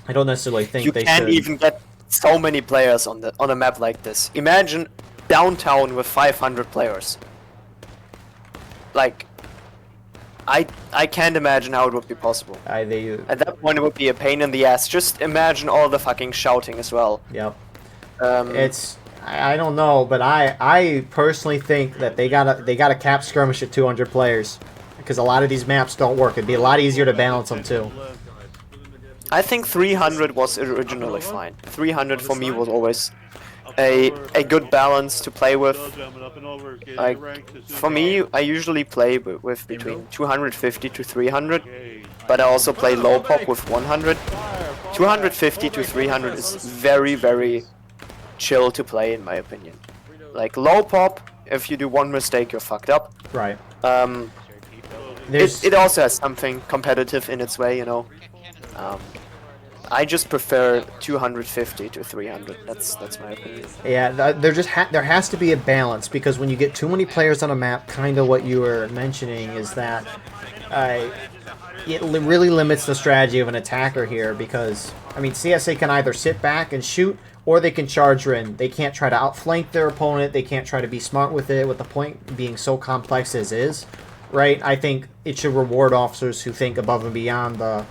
Speaker 1: I don't necessarily think they should...
Speaker 2: You can't even get so many players on a map like this. Imagine downtown with 500 players. Like... I can't imagine how it would be possible. At that point, it would be a pain in the ass. Just imagine all the fucking shouting as well.
Speaker 1: Yep. I don't know, but I personally think that they gotta cap skirmish at 200 players, because a lot of these maps don't work. It'd be a lot easier to balance them too.
Speaker 2: I think 300 was originally fine. 300 for me was always a good balance to play with. Like, for me, I usually play with between 250 to 300, but I also play low pop with 100. 250 to 300 is very, very chill to play, in my opinion. Like, low pop, if you do one mistake, you're fucked up.
Speaker 1: Right.
Speaker 2: It also has something competitive in its way, you know. I just prefer 250 to 300. That's my opinion.
Speaker 1: Yeah, there has to be a balance, because when you get too many players on a map, kind of what you were mentioning is that it really limits the strategy of an attacker here, because I mean CSA can either sit back and shoot, or they can charge in. They can't try to outflank their opponent. They can't try to be smart with it, with the point being so complex as is, right? I think it should reward officers who think above and beyond the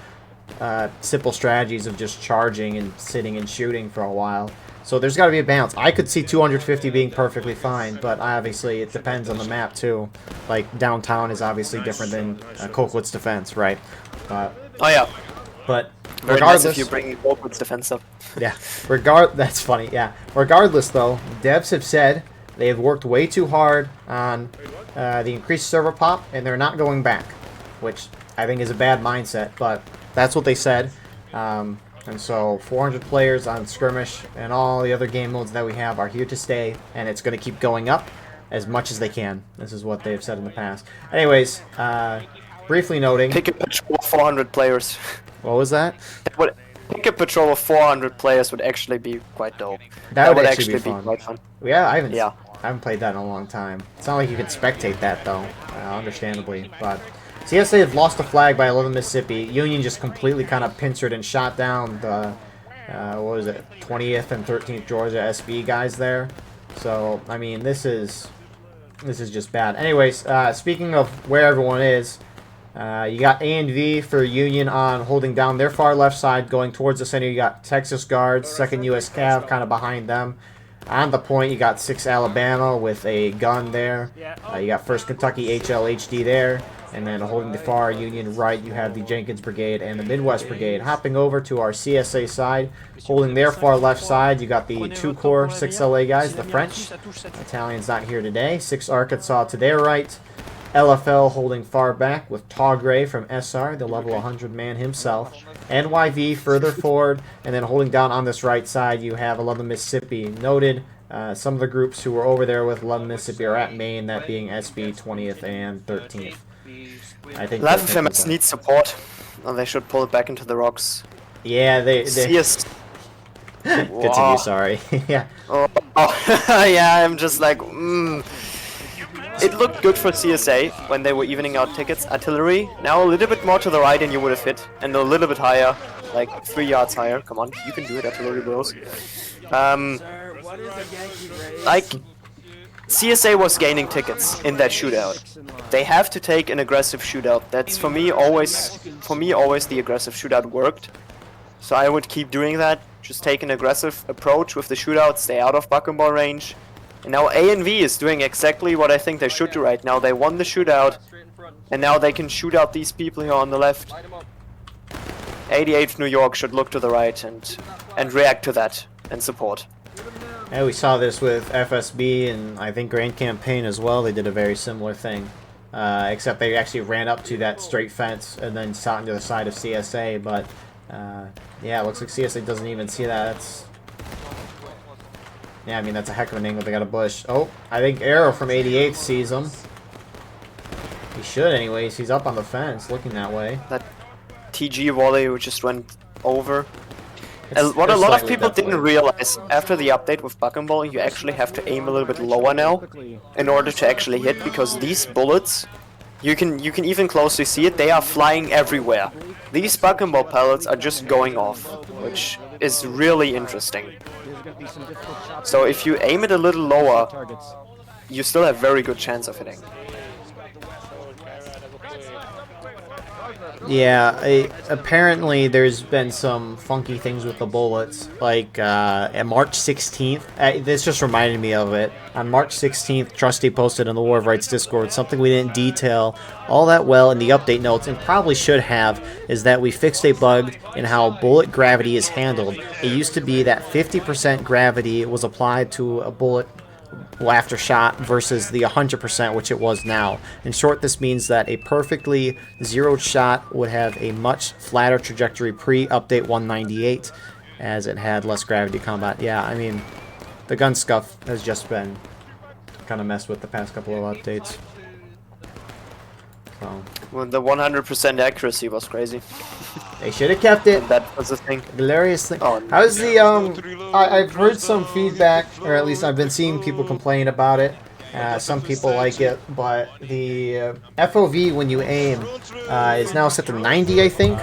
Speaker 1: simple strategies of just charging and sitting and shooting for a while. So there's got to be a balance. I could see 250 being perfectly fine, but obviously it depends on the map too. Like downtown is obviously different than Colquitt's defense, right?
Speaker 2: Oh yeah.
Speaker 1: But
Speaker 2: very
Speaker 1: regardless,
Speaker 2: nice if you bring Colquitt's defense up.
Speaker 1: Yeah. That's funny. Yeah. Regardless, though, devs have said they have worked way too hard on the increased server pop, and they're not going back, which I think is a bad mindset, but that's what they said. And so 400 players on Skirmish and all the other game modes that we have are here to stay, and it's going to keep going up as much as they can. This is what they've said in the past. Anyways, briefly noting...
Speaker 2: Pick a patrol of 400 players.
Speaker 1: What was that?
Speaker 2: Pick a patrol of 400 players would actually be quite dope.
Speaker 1: That would actually be fun.
Speaker 2: Quite fun.
Speaker 1: Yeah, I haven't played that in a long time. It's not like you can spectate that, though, understandably, but... CSA have lost the flag by 11 Mississippi. Union just completely kind of pincered and shot down the, what was it, 20th and 13th Georgia SB guys there. So, I mean, this is just bad. Anyways, speaking of where everyone is, you got A and V for Union on holding down their far left side, going towards the center. You got Texas Guards, 2nd U.S. Cav kind of behind them. On the point, you got 6th Alabama with a gun there. You got 1st Kentucky HLHD there. And then holding the far Union right, you have the Jenkins Brigade and the Midwest Brigade. Hopping over to our CSA side, holding their far left side, you got the 2 Corps 6 LA guys, the French. Italians not here today. 6 Arkansas to their right. LFL holding far back with Tawgray from SR, the level 100 man himself. NYV further forward, and then holding down on this right side, you have 11 Mississippi. Noted, some of the groups who were over there with 11 Mississippi are at main, that being SB 20th and 13th. I think
Speaker 2: 11 FMS needs support, and they should pull it back into the rocks.
Speaker 1: Yeah, they
Speaker 2: CS.
Speaker 1: Continue, sorry. Yeah.
Speaker 2: Oh, yeah, I'm just like, It looked good for CSA when they were evening out tickets. Artillery, now a little bit more to the right and you would have hit, and a little bit higher, like 3 yards higher. Come on, you can do it, artillery bros. Like, CSA was gaining tickets in that shootout. They have to take an aggressive shootout. That's for me always the aggressive shootout worked. So I would keep doing that. Just take an aggressive approach with the shootout, stay out of bucking ball range. And now A and V is doing exactly what I think they should do right now. They won the shootout, and now they can shoot out these people here on the left. 88th New York should look to the right and react to that and support.
Speaker 1: Yeah, we saw this with FSB and I think Grand Campaign as well. They did a very similar thing. except they actually ran up to that straight fence and then shot into the side of CSA. But yeah, it looks like CSA doesn't even see that. That's, yeah, I mean, that's a heck of an angle. They got a bush. Oh, I think Arrow from 88 sees him. He should anyways. He's up on the fence looking that way.
Speaker 2: That TG volley who just went over. And what a lot of people didn't realize, after the update with Buck and Ball, you actually have to aim a little bit lower now in order to actually hit, because these bullets, you can even closely see it, they are flying everywhere. These Buck and Ball pellets are just going off, which is really interesting. So if you aim it a little lower, you still have very good chance of hitting.
Speaker 1: Yeah, apparently there's been some funky things with the bullets. Like, at March 16th, this just reminded me of it. On March 16th, Trusty posted in the War of Rights Discord something we didn't detail all that well in the update notes, and probably should have, is that we fixed a bug in how bullet gravity is handled. It used to be that 50% gravity was applied to a bullet after shot versus the 100%, which it was now. In short, this means that a perfectly zeroed shot would have a much flatter trajectory pre-update 198, as it had less gravity combat. Yeah, I mean, the gun scuff has just been kind of messed with the past couple of updates. So,
Speaker 2: Well, the 100% accuracy was crazy.
Speaker 1: they should have kept it.
Speaker 2: That was the thing.
Speaker 1: Hilarious thing.
Speaker 2: Oh,
Speaker 1: How's the I've heard some feedback, or at least I've been seeing people complain about it. Some people like it, but the FOV when you aim is now set to 90, I think.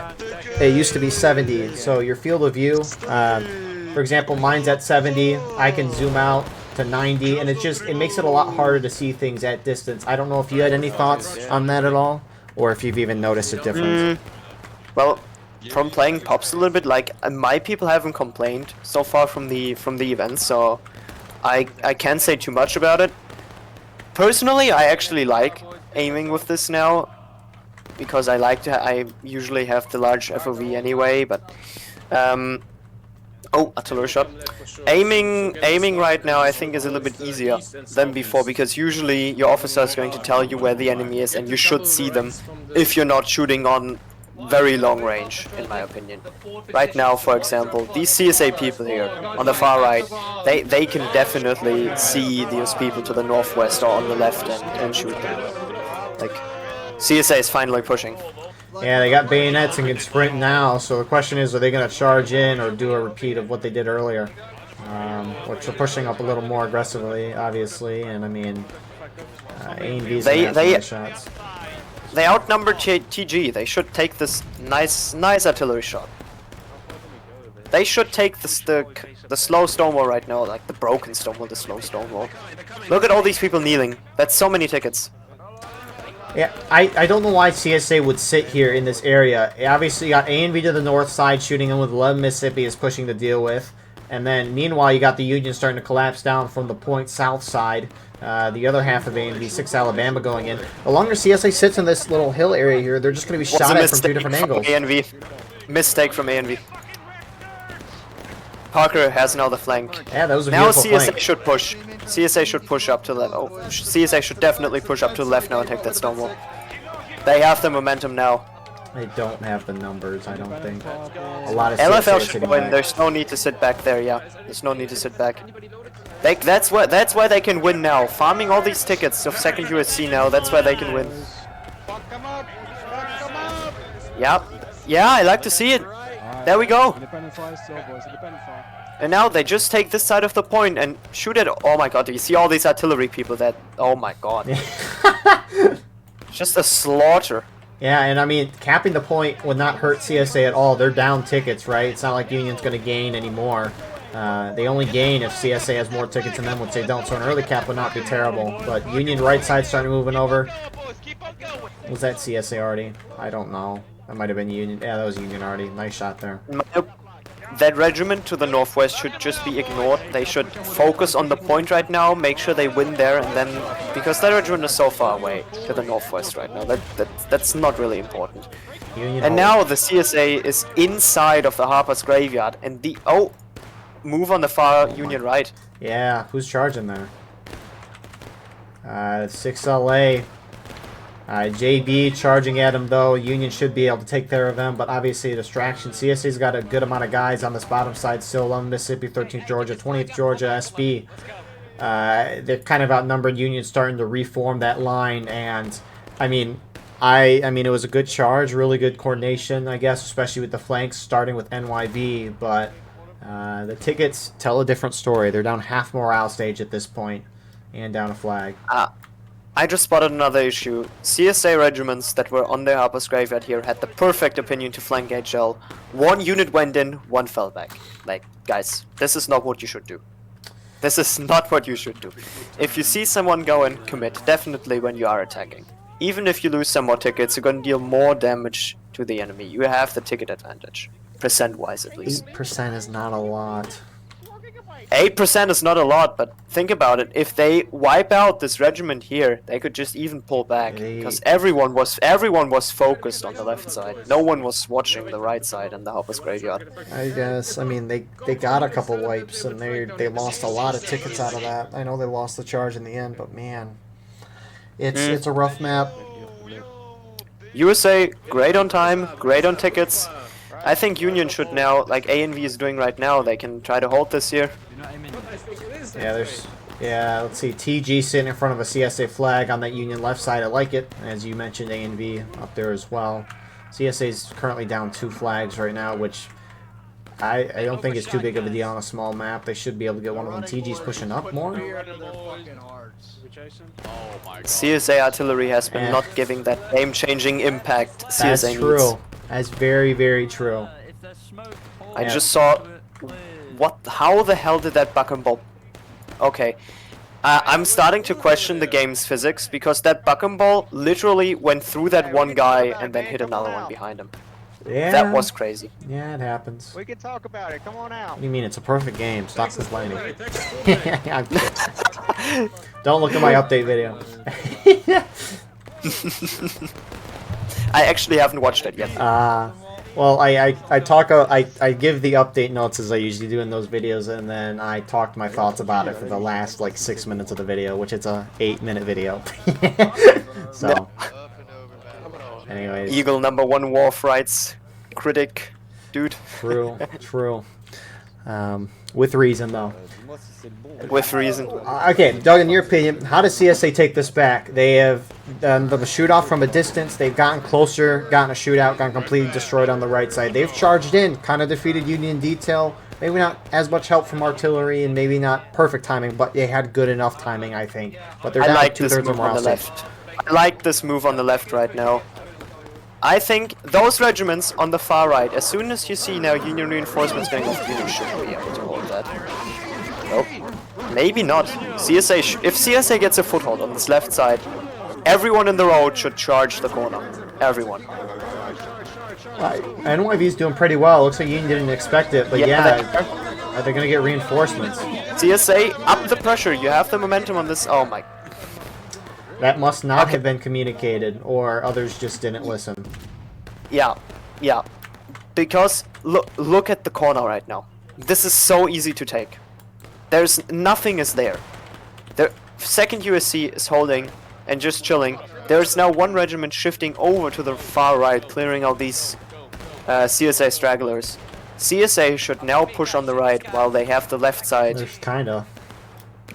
Speaker 1: It used to be 70, so your field of view, for example, mine's at 70. I can zoom out to 90, and it makes it a lot harder to see things at distance. I don't know if you had any thoughts on that at all, or if you've even noticed a difference.
Speaker 2: Well, from playing Pops a little bit, like, my people haven't complained so far from the event, so I can't say too much about it. Personally, I actually like aiming with this now, because I usually have the large FOV anyway, but oh, artillery shot. Aiming right now I think is a little bit easier than before, because usually your officer is going to tell you where the enemy is, and you should see them if you're not shooting on very long range, in my opinion. Right now, for example, these CSA people here on the far right, they can definitely see those people to the northwest or on the left and shoot them. Like, CSA is finally pushing.
Speaker 1: Yeah, they got bayonets and can sprint now, so the question is, are they going to charge in or do a repeat of what they did earlier? Which are pushing up a little more aggressively, obviously, and I mean, A&B's they shots.
Speaker 2: They outnumber TG. They should take this nice artillery shot. They should take the slow stonewall right now, like the broken stonewall, the slow stonewall. Look at all these people kneeling. That's so many tickets.
Speaker 1: Yeah, I don't know why CSA would sit here in this area. Obviously, you got A&B to the north side shooting in with 11 Mississippi is pushing to deal with. And then, meanwhile, you got the Union starting to collapse down from the point south side. The other half of A&B, 6 Alabama going in. The longer CSA sits in this little hill area here, they're just going to be shot at from 2 different angles.
Speaker 2: A&V. Mistake from A&V. Parker has now the flank.
Speaker 1: Yeah, that was a
Speaker 2: now
Speaker 1: beautiful
Speaker 2: CSA
Speaker 1: flank.
Speaker 2: should push. CSA should push up to the left. Oh, CSA should definitely push up to the left now and take that stonewall. They have the momentum now.
Speaker 1: They don't have the numbers, I don't think. A lot of
Speaker 2: LFL
Speaker 1: CSA
Speaker 2: should win.
Speaker 1: back.
Speaker 2: There's no need to sit back there. Yeah, there's no need to sit back. That's why they can win now. Farming all these tickets of second USC now. That's why they can win. Yeah, I like to see it. There we go. And now they just take this side of the point and shoot at. Oh my god! Do you see all these artillery people? That. Oh my god. Just a slaughter.
Speaker 1: Yeah, and I mean, capping the point would not hurt CSA at all. They're down tickets, right? It's not like Union's going to gain anymore. They only gain if CSA has more tickets than them, which they don't. So an early cap would not be terrible. But Union right side starting moving over. Was that CSA already? I don't know. That might have been Union. Yeah, that was Union already. Nice shot there.
Speaker 2: That regiment to the northwest should just be ignored. They should focus on the point right now, make sure they win there, and then, because that regiment is so far away to the northwest right now, that's not really important. And now the CSA is inside of the Harper's Graveyard, and move on the far Union right.
Speaker 1: Yeah, who's charging there? 6LA. JB charging at him, though. Union should be able to take care of them, but obviously a distraction. CSA's got a good amount of guys on this bottom side still. 11 Mississippi, 13th Georgia, 20th Georgia, SB. They're kind of outnumbered. Union starting to reform that line, and I mean it was a good charge, really good coordination, I guess, especially with the flanks starting with NYV, but the tickets tell a different story. They're down half morale stage at this point, and down a flag.
Speaker 2: I just spotted another issue. CSA regiments that were on their Harper's Graveyard here had the perfect opinion to flank HL. One unit went in, one fell back. Like, guys, this is not what you should do. This is not what you should do. If you see someone go in, commit, definitely when you are attacking. Even if you lose some more tickets, you're gonna deal more damage to the enemy. You have the ticket advantage. Percent-wise, at least.
Speaker 1: 8% is not a lot.
Speaker 2: 8% is not a lot, but think about it. If they wipe out this regiment here, they could just even pull back, because everyone was focused on the left side. No one was watching the right side in the Harper's Graveyard.
Speaker 1: I guess. I mean, they got a couple wipes, and they lost a lot of tickets out of that. I know they lost the charge in the end, but man, it's a rough map.
Speaker 2: USA, great on time, great on tickets. I think Union should now, like ANV is doing right now, they can try to hold this here.
Speaker 1: Yeah, let's see, TG sitting in front of a CSA flag on that Union left side. I like it. As you mentioned, ANV up there as well. CSA's currently down 2 flags right now, which I don't think is too big of a deal on a small map. They should be able to get one of them. TG's pushing up more.
Speaker 2: CSA artillery has been not giving that game-changing impact CSA
Speaker 1: That's true.
Speaker 2: needs.
Speaker 1: That's very, very true.
Speaker 2: I just saw... How the hell did that buckenball... Okay. I'm starting to question the game's physics, because that buckenball literally went through that one guy and then hit another one behind him.
Speaker 1: Yeah.
Speaker 2: That was crazy.
Speaker 1: Yeah, it happens.
Speaker 4: We can talk about it. Come on out.
Speaker 1: What do you mean? It's a perfect game. Stop complaining. Don't look at my update video.
Speaker 2: I actually haven't watched it yet.
Speaker 1: Well, I give the update notes as I usually do in those videos, and then I talked my thoughts about it for the last like 6 minutes of the video, which it's a 8-minute video. So, anyways.
Speaker 2: Eagle #1 Wharf Rights critic, dude.
Speaker 1: True. With reason, though.
Speaker 2: With reason.
Speaker 1: Okay, Doug, in your opinion, how does CSA take this back? They have done the shootout from a distance. They've gotten closer, gotten a shootout, gotten completely destroyed on the right side. They've charged in, kind of defeated Union detail. Maybe not as much help from artillery, and maybe not perfect timing, but they had good enough timing, I think. But they're down
Speaker 2: like
Speaker 1: to
Speaker 2: this
Speaker 1: 2/3 of
Speaker 2: move on the
Speaker 1: morale.
Speaker 2: left. I like this move on the left right now. I think those regiments on the far right, as soon as you see now Union reinforcements going off, Union should be able to hold that. Nope. Maybe not. If CSA gets a foothold on this left side, everyone in the road should charge the corner. Everyone.
Speaker 1: NYV's doing pretty well. Looks like Union didn't expect it, but yeah, are they going to get reinforcements?
Speaker 2: CSA, up the pressure. You have the momentum on this. Oh my.
Speaker 1: That must not have been communicated, or others just didn't listen.
Speaker 2: Yeah. Because look at the corner right now. This is so easy to take. There's nothing is there. The 2nd USC is holding and just chilling. There's now one regiment shifting over to the far right, clearing out these CSA stragglers. CSA should now push on the right while they have the left side
Speaker 1: Kinda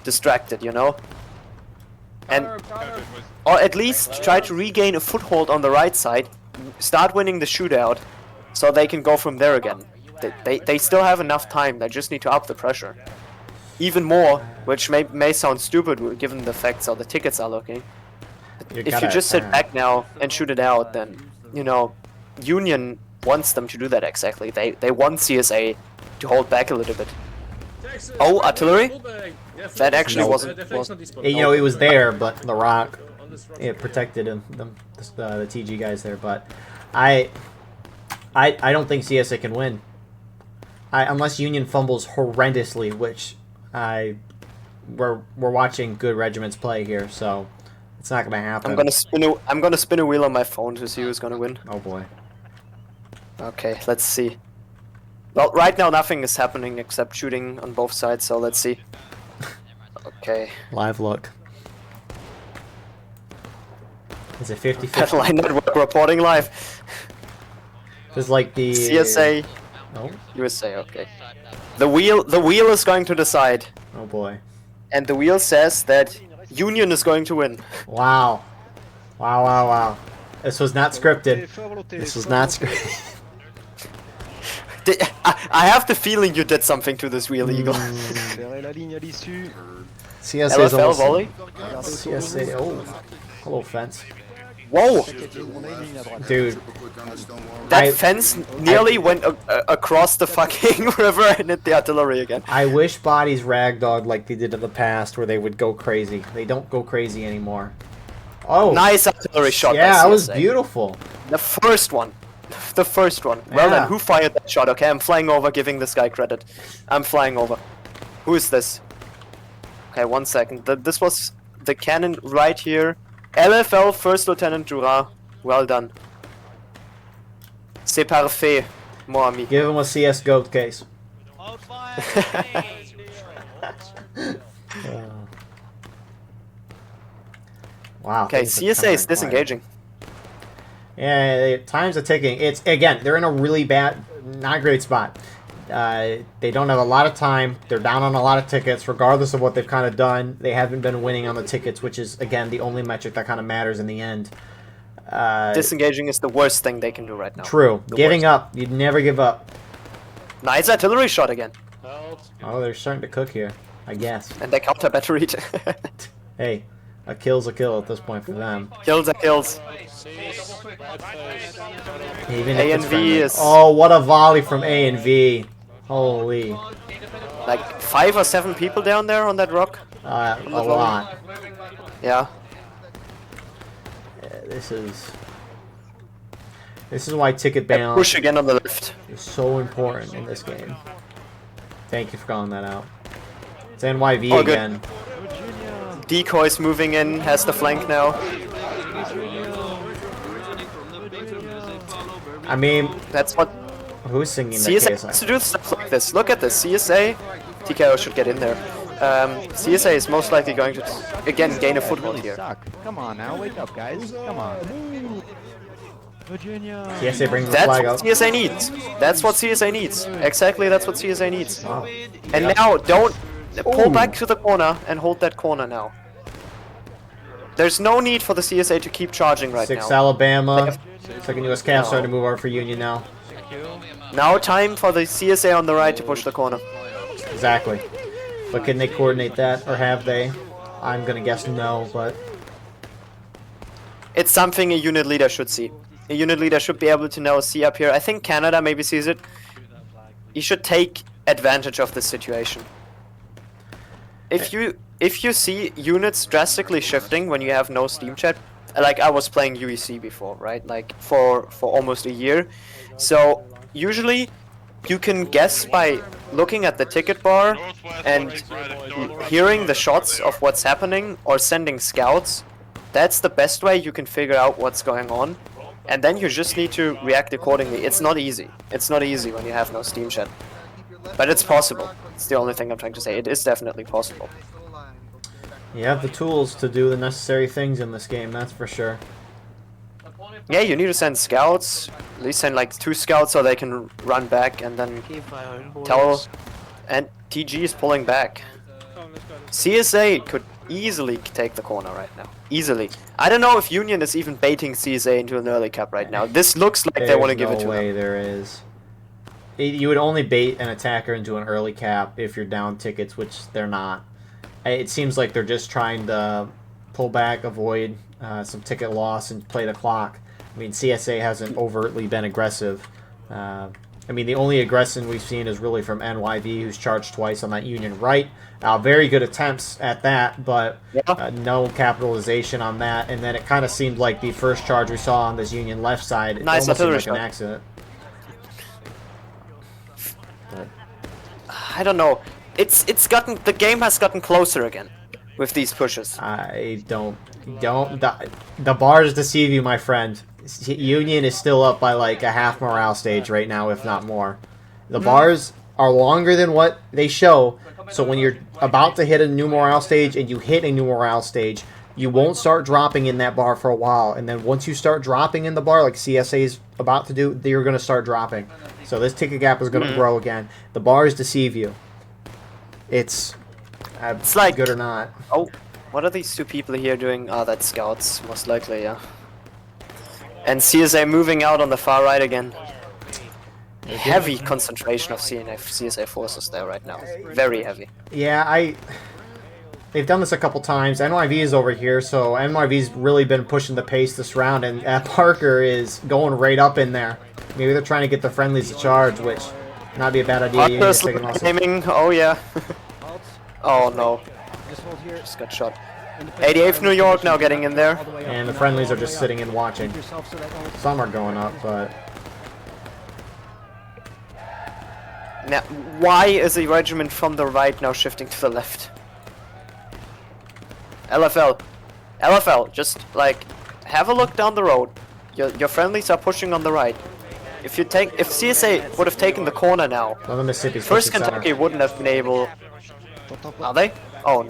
Speaker 2: distracted, you know? And or at least try to regain a foothold on the right side, start winning the shootout, so they can go from there again. They still have enough time, they just need to up the pressure. Even more, which may sound stupid given the facts how the tickets are looking. If you just sit back now and shoot it out, then, you know, Union wants them to do that exactly. They want CSA to hold back a little bit. Oh, artillery? That actually wasn't.
Speaker 1: You know, it was there, but the rock, it protected the TG guys there. But I don't think CSA can win. Unless Union fumbles horrendously, which we're watching good regiments play here, so it's not gonna happen.
Speaker 2: I'm gonna spin a wheel on my phone to see who's gonna win.
Speaker 1: Oh boy.
Speaker 2: Okay, let's see. Well, right now nothing is happening except shooting on both sides, so let's see. Okay.
Speaker 1: Live look. Is it 50-50?
Speaker 2: Headline Network reporting live.
Speaker 1: It's like the
Speaker 2: CSA,
Speaker 1: Oh,
Speaker 2: USA. Okay. The wheel is going to decide,
Speaker 1: oh boy.
Speaker 2: and the wheel says that Union is going to win.
Speaker 1: Wow. Wow, wow, wow. This was not scripted. This was not scripted.
Speaker 2: I have the feeling you did something to this wheel, Eagle.
Speaker 1: CSA is
Speaker 2: LFL
Speaker 1: almost
Speaker 2: volley.
Speaker 1: CSA. Oh, hello fence,
Speaker 2: Whoa!
Speaker 1: dude.
Speaker 2: That fence nearly went across the fucking river and hit the artillery again.
Speaker 1: I wish bodies ragdolled like they did in the past, where they would go crazy. They don't go crazy anymore. Oh,
Speaker 2: Nice artillery shot.
Speaker 1: yeah,
Speaker 2: by
Speaker 1: that was
Speaker 2: CSA.
Speaker 1: beautiful.
Speaker 2: The first one. The first one. Well
Speaker 1: Yeah.
Speaker 2: then, who fired that shot? Okay, I'm flying over, giving this guy credit. I'm flying over. Who is this? Okay, 1 second. This was the cannon right here. LFL First Lieutenant Jura. Well done. C'est parfait, mon ami.
Speaker 1: Give him a CS goat case. Wow.
Speaker 2: Okay,
Speaker 1: things have
Speaker 2: CSA
Speaker 1: come
Speaker 2: is
Speaker 1: in quiet.
Speaker 2: disengaging.
Speaker 1: Yeah, time's a ticking. It's again, they're in a really bad, not great spot. They don't have a lot of time. They're down on a lot of tickets, regardless of what they've kind of done. They haven't been winning on the tickets, which is again the only metric that kind of matters in the end.
Speaker 2: Disengaging is the worst thing they can do right now.
Speaker 1: True.
Speaker 2: The
Speaker 1: Giving
Speaker 2: worst.
Speaker 1: up. You'd never give up.
Speaker 2: Nice artillery shot again.
Speaker 1: Oh, they're starting to cook here, I guess.
Speaker 2: And they counter batteried.
Speaker 1: Hey, a kill's a kill at this point for them.
Speaker 2: Kills are kills.
Speaker 1: Even
Speaker 2: A
Speaker 1: if
Speaker 2: and
Speaker 1: it's
Speaker 2: V
Speaker 1: friendly.
Speaker 2: is-
Speaker 1: Oh, what a volley from A and V. Holy.
Speaker 2: Like 5 or 7 people down there on that rock.
Speaker 1: A lot.
Speaker 2: Yeah.
Speaker 1: This is why ticket
Speaker 2: Push
Speaker 1: balance
Speaker 2: again on the left.
Speaker 1: is so important in this game. Thank you for calling that out. It's NYV
Speaker 2: Oh, good.
Speaker 1: again.
Speaker 2: Decoys moving in, has the flank now.
Speaker 1: I mean,
Speaker 2: That's what
Speaker 1: who's singing that
Speaker 2: CSA
Speaker 1: case?
Speaker 2: has to do stuff like this. Look at this. CSA, TKO should get in there. CSA is most likely going to, again, gain a foothold here.
Speaker 4: Come on now, wake up, guys. Come on. Virginia.
Speaker 1: CSA brings the
Speaker 2: That's
Speaker 1: flag
Speaker 2: what
Speaker 1: up.
Speaker 2: CSA needs. That's what CSA needs. Exactly, that's what CSA needs.
Speaker 1: Wow.
Speaker 2: And now, don't pull
Speaker 1: Ooh.
Speaker 2: back to the corner and hold that corner now. There's no need for the CSA to keep charging right
Speaker 1: 6
Speaker 2: now.
Speaker 1: Alabama. Second U.S. cap
Speaker 2: No.
Speaker 1: starting to move over for Union now.
Speaker 2: Now time for the CSA on the right to push the corner.
Speaker 1: Exactly. But can they coordinate that, or have they? I'm gonna guess no, but
Speaker 2: It's something a unit leader should see. A unit leader should be able to now see up here. I think Canada maybe sees it. He should take advantage of this situation. If you see units drastically shifting when you have no Steam chat, like I was playing UEC before, right? Like for almost a year. So usually you can guess by looking at the ticket bar and hearing the shots of what's happening or sending scouts. That's the best way you can figure out what's going on. And then you just need to react accordingly. It's not easy. It's not easy when you have no Steam chat. But it's possible. It's the only thing I'm trying to say. It is definitely possible.
Speaker 1: you have the tools to do the necessary things in this game, that's for sure.
Speaker 2: Yeah, you need to send scouts. At least send like 2 scouts so they can run back and then tell. And TG is pulling back. CSA could easily take the corner right now. Easily. I don't know if Union is even baiting CSA into an early cap right now. This looks like they want to give it to
Speaker 1: no way
Speaker 2: them.
Speaker 1: there is. You would only bait an attacker into an early cap if you're down tickets, which they're not. It seems like they're just trying to pull back, avoid some ticket loss, and play the clock. I mean, CSA hasn't overtly been aggressive. I mean, the only aggression we've seen is really from NYV, who's charged twice on that Union right. Very good attempts at that, but no capitalization on that. And then it kind of seemed like the first charge we saw on this Union left side, it
Speaker 2: Nice
Speaker 1: almost seemed
Speaker 2: artillery
Speaker 1: like an
Speaker 2: shot.
Speaker 1: accident. But
Speaker 2: I don't know. The game has gotten closer again with these pushes.
Speaker 1: I don't. The bars deceive you, my friend. Union is still up by like a half morale stage right now, if not more. The bars are longer than what they show, so when you're about to hit a new morale stage and you hit a new morale stage, you won't start dropping in that bar for a while. And then once you start dropping in the bar, like CSA is about to do, you're going to start dropping. So this ticket gap is going to grow again. The bars deceive you. It's
Speaker 2: like
Speaker 1: good or not.
Speaker 2: Oh, what are these 2 people here doing? Ah, that's scouts, most likely, yeah. And CSA moving out on the far right again. Heavy concentration of CSA forces there right now. Very heavy.
Speaker 1: Yeah, they've done this a couple times. NYV is over here, so NYV's really been pushing the pace this round, and Parker is going right up in there. Maybe they're trying to get the friendlies to charge, which not be a bad idea.
Speaker 2: Parker's aiming. Oh yeah. Oh no. Just got shot. 88th New York now getting in there.
Speaker 1: And the friendlies are just sitting and watching. Some are going up, but...
Speaker 2: Now, why is the regiment from the right now shifting to the left? LFL. LFL, just, like, have a look down the road. Your friendlies are pushing on the right. If CSA would have taken the corner now,
Speaker 1: well, the Mississippi's
Speaker 2: first Kentucky wouldn't have been able... Are they? Oh,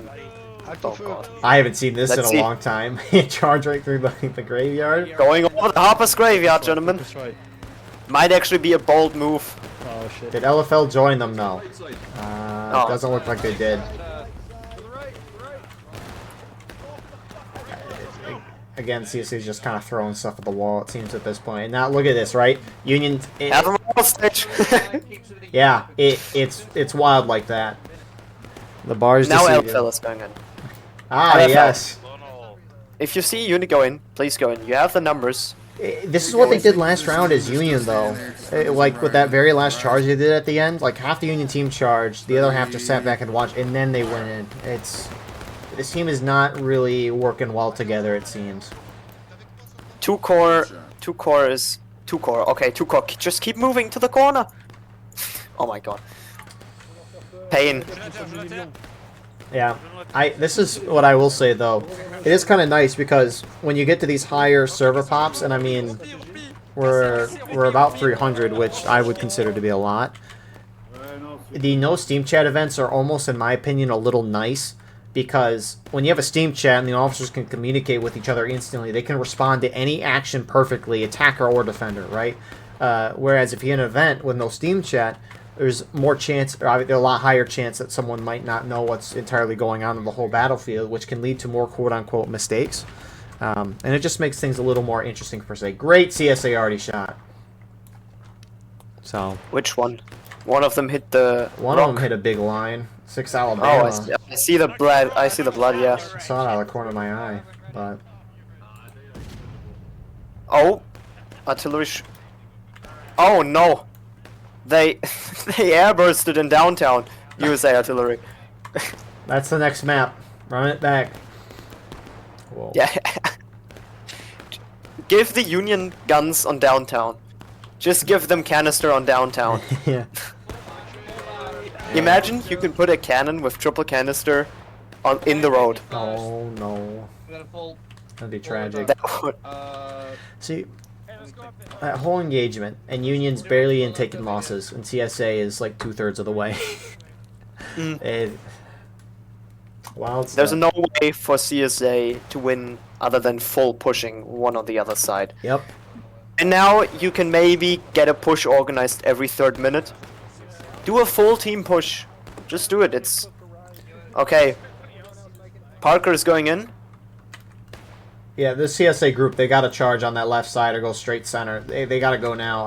Speaker 2: oh god.
Speaker 1: I haven't seen this in a long time. Charge right through the graveyard.
Speaker 2: Going over the Harper's Graveyard, gentlemen. Might actually be a bold move.
Speaker 4: Oh shit.
Speaker 1: Did LFL join them? No. Doesn't look like they did. Again, CSA is just kind of throwing stuff at the wall, it seems, at this point. And now, look at this, right? Union...
Speaker 2: stage.
Speaker 1: Yeah, it's wild like that. The bars
Speaker 2: now
Speaker 1: deceive you.
Speaker 2: LFL is going in.
Speaker 1: Ah,
Speaker 2: LFL.
Speaker 1: yes.
Speaker 2: If you see a unit go in, please go in. You have the numbers.
Speaker 1: This is what they did last round as Union, though. Like, with that very last charge they did at the end, like, half the Union team charged, the other half just sat back and watched, and then they went in. This team is not really working well together, it seems.
Speaker 2: 2 core is... 2 core, okay, 2 core. Just keep moving to the corner. Oh my god. Pain.
Speaker 1: Yeah, this is what I will say, though. It is kind of nice because when you get to these higher server pops, and I mean, we're about 300, which I would consider to be a lot. The no Steam chat events are almost, in my opinion, a little nice because when you have a Steam chat and the officers can communicate with each other instantly, they can respond to any action perfectly, attacker or defender, right? Whereas if you have an event with no Steam chat, there's more chance, or a lot higher chance that someone might not know what's entirely going on in the whole battlefield, which can lead to more quote-unquote mistakes. And it just makes things a little more interesting per se. Great CSA already shot. So.
Speaker 2: Which one? One of them hit the
Speaker 1: One
Speaker 2: rock.
Speaker 1: of them hit a big line. 6 Alabama.
Speaker 2: Oh, I see the blood. I see the blood, yeah.
Speaker 1: I saw it out of the corner of my eye, but...
Speaker 2: Oh! Artillery Oh no! They airbursted in downtown. USA artillery.
Speaker 1: That's the next map. Run it back. Whoa.
Speaker 2: Yeah. Give the Union guns on downtown. Just give them canister on downtown.
Speaker 1: Yeah.
Speaker 2: Imagine you can put a cannon with triple canister in the road.
Speaker 1: Oh no. That'd be tragic.
Speaker 2: That would...
Speaker 1: See, that whole engagement, and Union's barely in taking losses, and CSA is like 2/3 of the way. Wild stuff.
Speaker 2: There's no way for CSA to win other than full pushing one on the other side.
Speaker 1: Yep.
Speaker 2: And now you can maybe get a push organized every 3rd minute. Do a full team push. Just do it. It's... Okay. Parker is going in.
Speaker 1: Yeah, the CSA group, they got to charge on that left side or go straight center. They got to go now.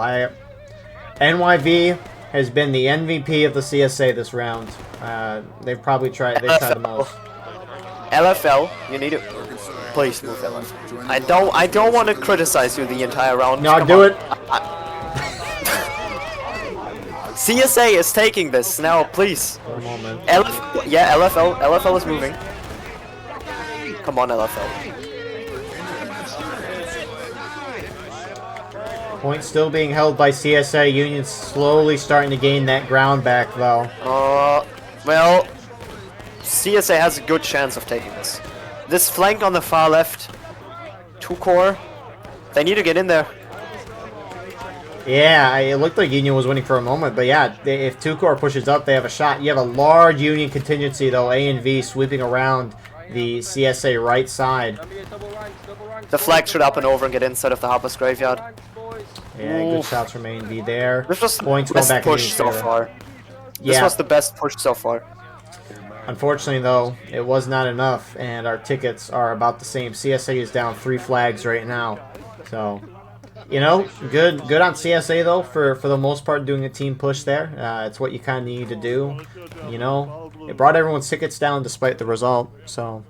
Speaker 1: NYV has been the MVP of the CSA this round. They've probably tried. They've tried the most.
Speaker 2: LFL, you need to please move LFL. I don't want to criticize you the entire round.
Speaker 1: No, do it.
Speaker 2: CSA is taking this now, please.
Speaker 1: For a moment.
Speaker 2: Yeah, LFL is moving. Come on, LFL.
Speaker 1: Point still being held by CSA. Union slowly starting to gain that ground back, though.
Speaker 2: Well, CSA has a good chance of taking this. This flank on the far left, 2 core, they need to get in there.
Speaker 1: Yeah, it looked like Union was winning for a moment, but yeah, if 2 core pushes up, they have a shot. You have a large Union contingency, though, A and V sweeping around the CSA right side.
Speaker 2: The flag should up and over and get inside of the Harper's Graveyard.
Speaker 1: Yeah, good shots from A&V there.
Speaker 2: This was the
Speaker 1: Points going
Speaker 2: best
Speaker 1: back
Speaker 2: push so
Speaker 1: favor.
Speaker 2: far. This
Speaker 1: Yeah.
Speaker 2: was the best push so far.
Speaker 1: Unfortunately, though, it was not enough, and our tickets are about the same. CSA is down 3 flags right now. So, you know, good on CSA, though, for the most part, doing a team push there. It's what you kind of need to do. You know, it brought everyone's tickets down despite the result, so...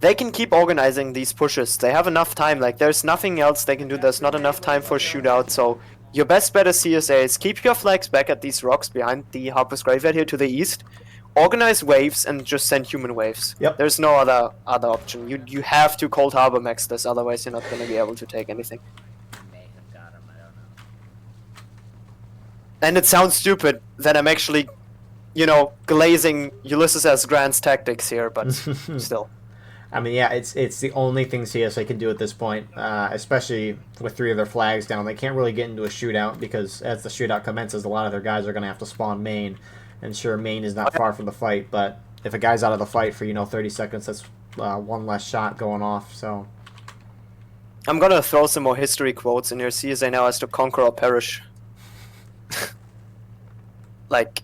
Speaker 2: They can keep organizing these pushes. They have enough time. Like, there's nothing else they can do. There's not enough time for a shootout. So, your best bet as CSA is keep your flags back at these rocks behind the Harper's Graveyard here to the east. Organize waves and just send human waves.
Speaker 1: Yep.
Speaker 2: There's no other option. You have to Cold Harbor max this, otherwise you're not going to be able to take anything. And it sounds stupid that I'm actually, you know, glazing Ulysses S. Grant's tactics here, but still.
Speaker 1: I mean, yeah, it's the only thing CSA can do at this point, especially with 3 of their flags down. They can't really get into a shootout because as the shootout commences, a lot of their guys are going to have to spawn main. And sure, main is not far from the fight, but if a guy's out of the fight for, 30 seconds, that's one less shot going off, so...
Speaker 2: I'm going to throw some more history quotes in here. CSA now has to conquer or perish. Like,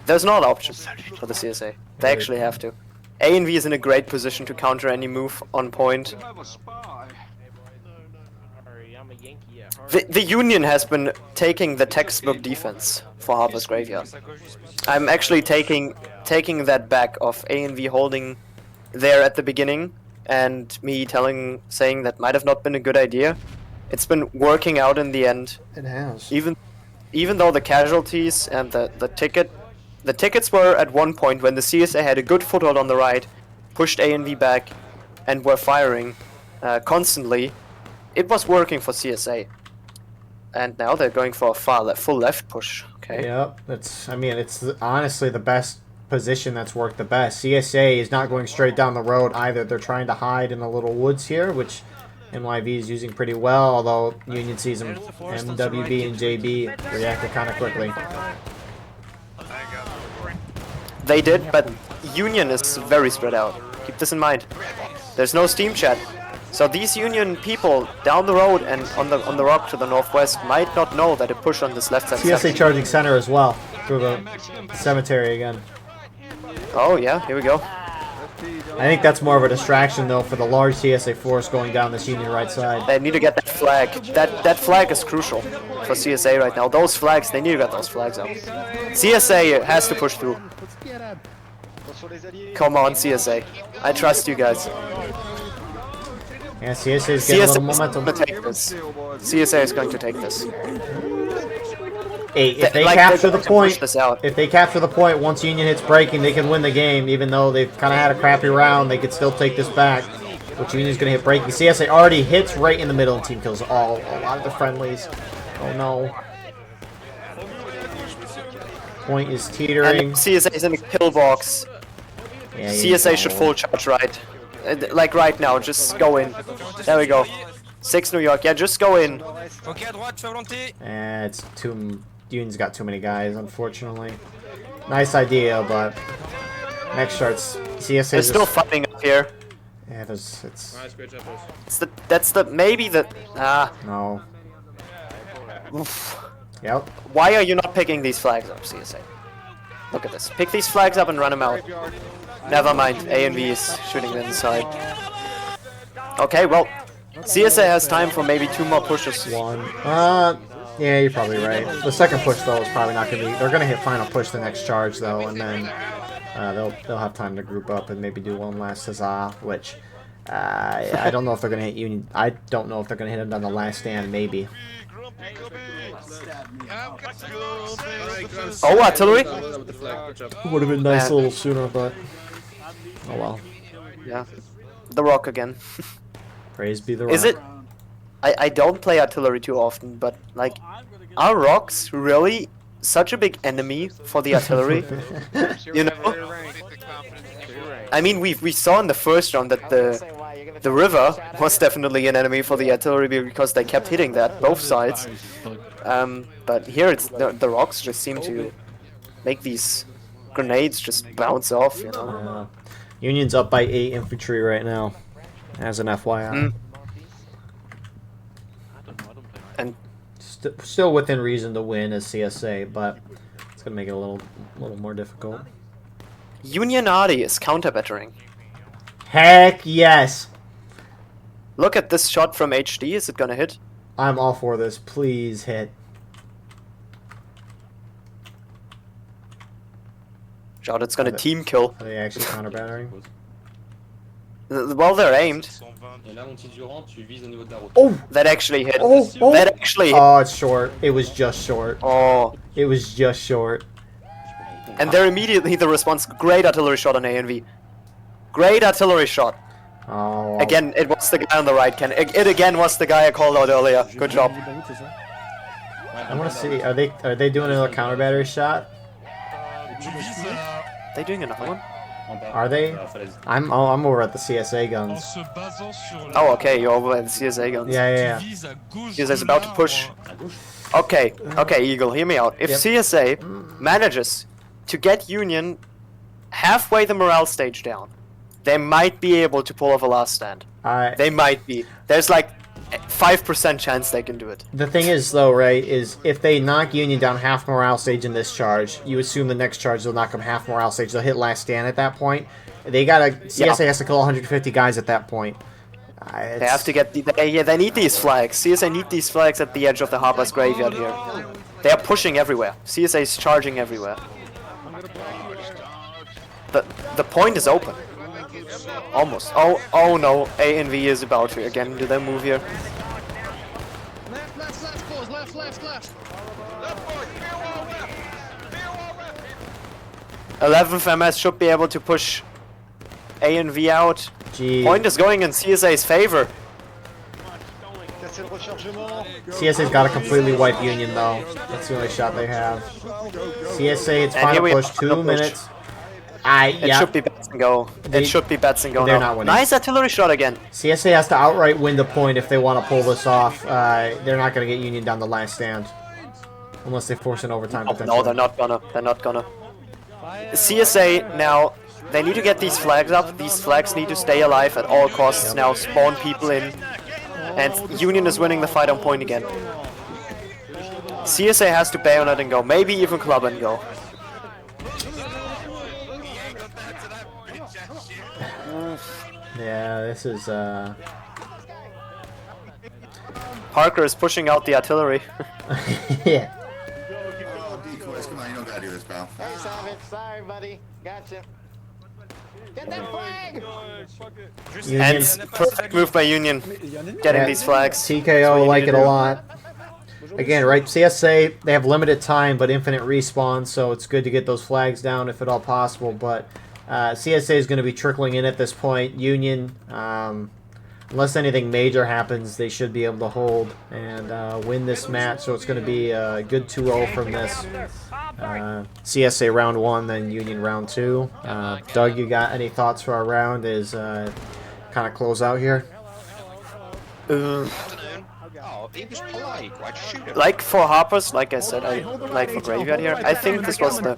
Speaker 2: there's no option for the CSA. They actually have to. A&V is in a great position to counter any move on point. The Union has been taking the textbook defense for Harper's Graveyard. I'm actually taking that back of A&V holding there at the beginning and me saying that might have not been a good idea. It's been working out in the end.
Speaker 1: It has.
Speaker 2: Even though the casualties and the tickets were at one point when the CSA had a good foothold on the right, pushed A&V back, and were firing constantly. It was working for CSA. And now they're going for a full left push. Okay.
Speaker 1: Yep, it's honestly the best position that's worked the best. CSA is not going straight down the road either. They're trying to hide in the little woods here, which NYV is using pretty well, although Union sees them. MWB and JB reacted kind of quickly.
Speaker 2: They did, but Union is very spread out. Keep this in mind. There's no Steam chat. So these Union people down the road and on the rock to the northwest might not know that a push on this left side.
Speaker 1: CSA charging center as well through the cemetery again.
Speaker 2: Oh yeah, here we go.
Speaker 1: I think that's more of a distraction though for the large CSA force going down this Union right side.
Speaker 2: They need to get that flag. That flag is crucial for CSA right now. Those flags, they need to get those flags up. CSA has to push through. Come on, CSA. I trust you guys.
Speaker 1: Yeah, CSA is getting a little momentum.
Speaker 2: CSA is going to take this.
Speaker 1: Hey, if they capture the point, if they capture the point, once Union hits breaking, they can win the game. Even though they've kind of had a crappy round, they could still take this back. Which Union's going to hit breaking. CSA already hits right in the middle and team kills a lot of the friendlies. Oh no. Point is teetering.
Speaker 2: And CSA is in the kill box.
Speaker 1: Yeah,
Speaker 2: CSA should full charge right. Like right now, just go in. There we go. 6 New York, yeah, just go in.
Speaker 1: It's Union's got too many guys, unfortunately. Nice idea, but next starts CSA.
Speaker 2: They're still fighting up here.
Speaker 1: Yeah,
Speaker 2: maybe the
Speaker 1: no.
Speaker 2: Oof.
Speaker 1: Yep.
Speaker 2: Why are you not picking these flags up, CSA? Look at this. Pick these flags up and run them out. Never mind. A&V is shooting them inside. Okay, well, CSA has time for maybe 2 more pushes.
Speaker 1: Yeah, you're probably right. The second push though is probably not gonna be. They're gonna hit final push the next charge though, and then they'll have time to group up and maybe do one last huzzah. Which I don't know if they're gonna hit Union. I don't know if they're gonna hit them on the last stand. Maybe.
Speaker 2: Oh, artillery!
Speaker 1: Would have been nice a little sooner, but oh well.
Speaker 2: Yeah, the rock again.
Speaker 1: Praise be the rock.
Speaker 2: Is it? I don't play artillery too often, but like, are rocks really such a big enemy for the artillery? You know? I mean, we saw in the first round that the river was definitely an enemy for the artillery because they kept hitting that both sides. But here it's the rocks just seem to make these grenades just bounce off. You know.
Speaker 1: Union's up by 8 infantry right now, as an FYI.
Speaker 2: And
Speaker 1: Still within reason to win as CSA, but it's gonna make it a little more difficult.
Speaker 2: Union Arty is counter-battering.
Speaker 1: Heck yes!
Speaker 2: Look at this shot from HD. Is it gonna hit?
Speaker 1: I'm all for this. Please hit.
Speaker 2: Shot, it's gonna team kill.
Speaker 1: Are they actually counter battering?
Speaker 2: Well, they're aimed.
Speaker 1: Oh!
Speaker 2: That actually hit.
Speaker 1: Oh!
Speaker 2: That actually hit.
Speaker 1: Oh, it's short. It was just short.
Speaker 2: Oh.
Speaker 1: It was just short.
Speaker 2: And they're immediately the response. Great artillery shot on ANV. Great artillery shot.
Speaker 1: Oh.
Speaker 2: Again, it was the guy on the right. It again was the guy I called out earlier. Good job.
Speaker 1: I want to see. Are they doing another counter battery shot?
Speaker 2: They doing another one?
Speaker 1: Are they? I'm over at the CSA guns.
Speaker 2: Oh, okay. You're over at the CSA guns.
Speaker 1: Yeah.
Speaker 2: CSA's about to push. Okay, Eagle, hear me out. If CSA manages to get Union halfway the morale stage down, they might be able to pull off a last stand. They might be. There's like 5% chance they can do it.
Speaker 1: The thing is, though, right, is if they knock Union down half morale stage in this charge, you assume the next charge they'll knock them half morale stage. They'll hit last stand at that point. CSA has to kill 150 guys at that point.
Speaker 2: They have to get they need these flags. CSA need these flags at the edge of the Harper's Graveyard here. They are pushing everywhere. CSA is charging everywhere. The point is open. Almost. Oh no, ANV is about to again do their move here.
Speaker 5: Left.
Speaker 2: 11th MS should be able to push ANV out.
Speaker 1: Gee.
Speaker 2: Point is going in CSA's favor.
Speaker 1: CSA's got to completely wipe Union, though. That's the only shot they have. CSA, it's final push, 2 minutes.
Speaker 2: It should be bats and go. It should be bats and go.
Speaker 1: They're
Speaker 2: now.
Speaker 1: not winning.
Speaker 2: Nice artillery shot again.
Speaker 1: CSA has to outright win the point if they want to pull this off. They're not going to get Union down the last stand. Unless they force an overtime potential.
Speaker 2: No, they're not gonna. They're not gonna. CSA now, they need to get these flags up. These flags need to stay alive at all costs. Now spawn people in. And Union is winning the fight on point again. CSA has to bayonet and go. Maybe even club and go.
Speaker 1: Yeah, this is,
Speaker 2: Parker is pushing out the artillery.
Speaker 1: yeah.
Speaker 6: Come on, you don't gotta do this, pal.
Speaker 5: Sorry, buddy. Gotcha. Get that flag!
Speaker 2: And perfect move by Union. Getting these flags.
Speaker 1: TKO like it a lot. Again, right, CSA, they have limited time but infinite respawn, so it's good to get those flags down if at all possible, but CSA is going to be trickling in at this point. Union, unless anything major happens, they should be able to hold and win this match, so it's going to be a good 2-0 from this. CSA round 1, then Union round 2. Doug, you got any thoughts for our round as kind of close out here?
Speaker 2: Like for Harpers, like I said, like for Graveyard here, I think this was the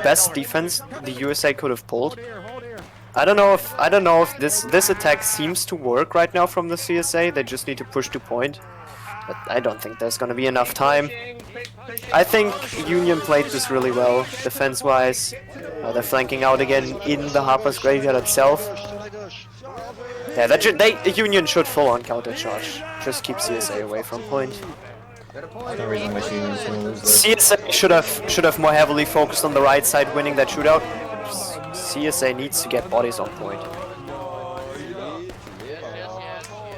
Speaker 2: best defense the USA could have pulled. I don't know if this attack seems to work right now from the CSA. They just need to push to point. But I don't think there's gonna be enough time. I think Union played this really well, defense-wise. They're flanking out again in the Harper's Graveyard itself. Yeah, Union should full-on counter-charge. Just keep CSA away from point.
Speaker 1: There's no reason why Union's going to lose this.
Speaker 2: CSA should have more heavily focused on the right side, winning that shootout. CSA needs to get bodies on point.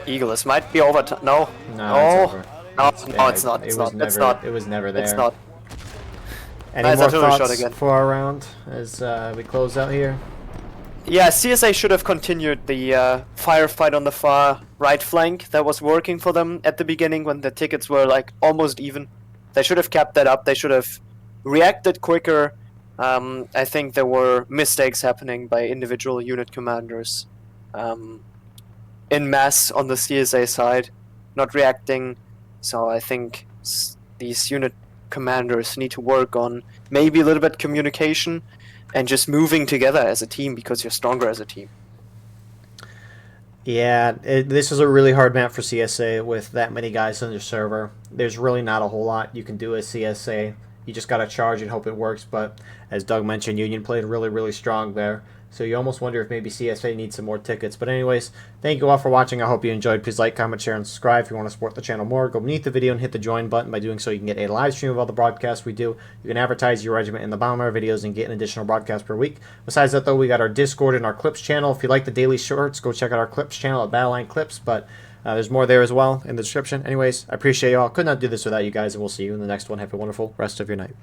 Speaker 2: Eagle, this might be over. No.
Speaker 1: No, it's over.
Speaker 2: No, it's not. It's not.
Speaker 1: It was never there.
Speaker 2: It's not.
Speaker 1: Any
Speaker 2: Nice
Speaker 1: more
Speaker 2: artillery shot
Speaker 1: thoughts
Speaker 2: again.
Speaker 1: for our round as we close out here?
Speaker 2: Yeah, CSA should have continued the firefight on the far right flank that was working for them at the beginning when the tickets were like almost even. They should have kept that up. They should have reacted quicker. I think there were mistakes happening by individual unit commanders in mass on the CSA side, not reacting. So I think these unit commanders need to work on maybe a little bit communication. and just moving together as a team because you're stronger as a team.
Speaker 1: Yeah, this is a really hard map for CSA with that many guys on your server. There's really not a whole lot you can do as CSA. You just got to charge and hope it works, but as Doug mentioned, Union played really, really strong there. So you almost wonder if maybe CSA needs some more tickets. But anyways, thank you all for watching. I hope you enjoyed. Please like, comment, share, and subscribe. If you want to support the channel more, go beneath the video and hit the join button. By doing so, you can get a live stream of all the broadcasts we do. You can advertise your regiment in the bottom of our videos and get an additional broadcast per week. Besides that, though, we got our Discord and our Clips channel. If you like the daily shorts, go check out our Clips channel at Battleline Clips. But there's more there as well in the description. Anyways, I appreciate you all. Could not do this without you guys, and we'll see you in the next one. Have a wonderful rest of your night.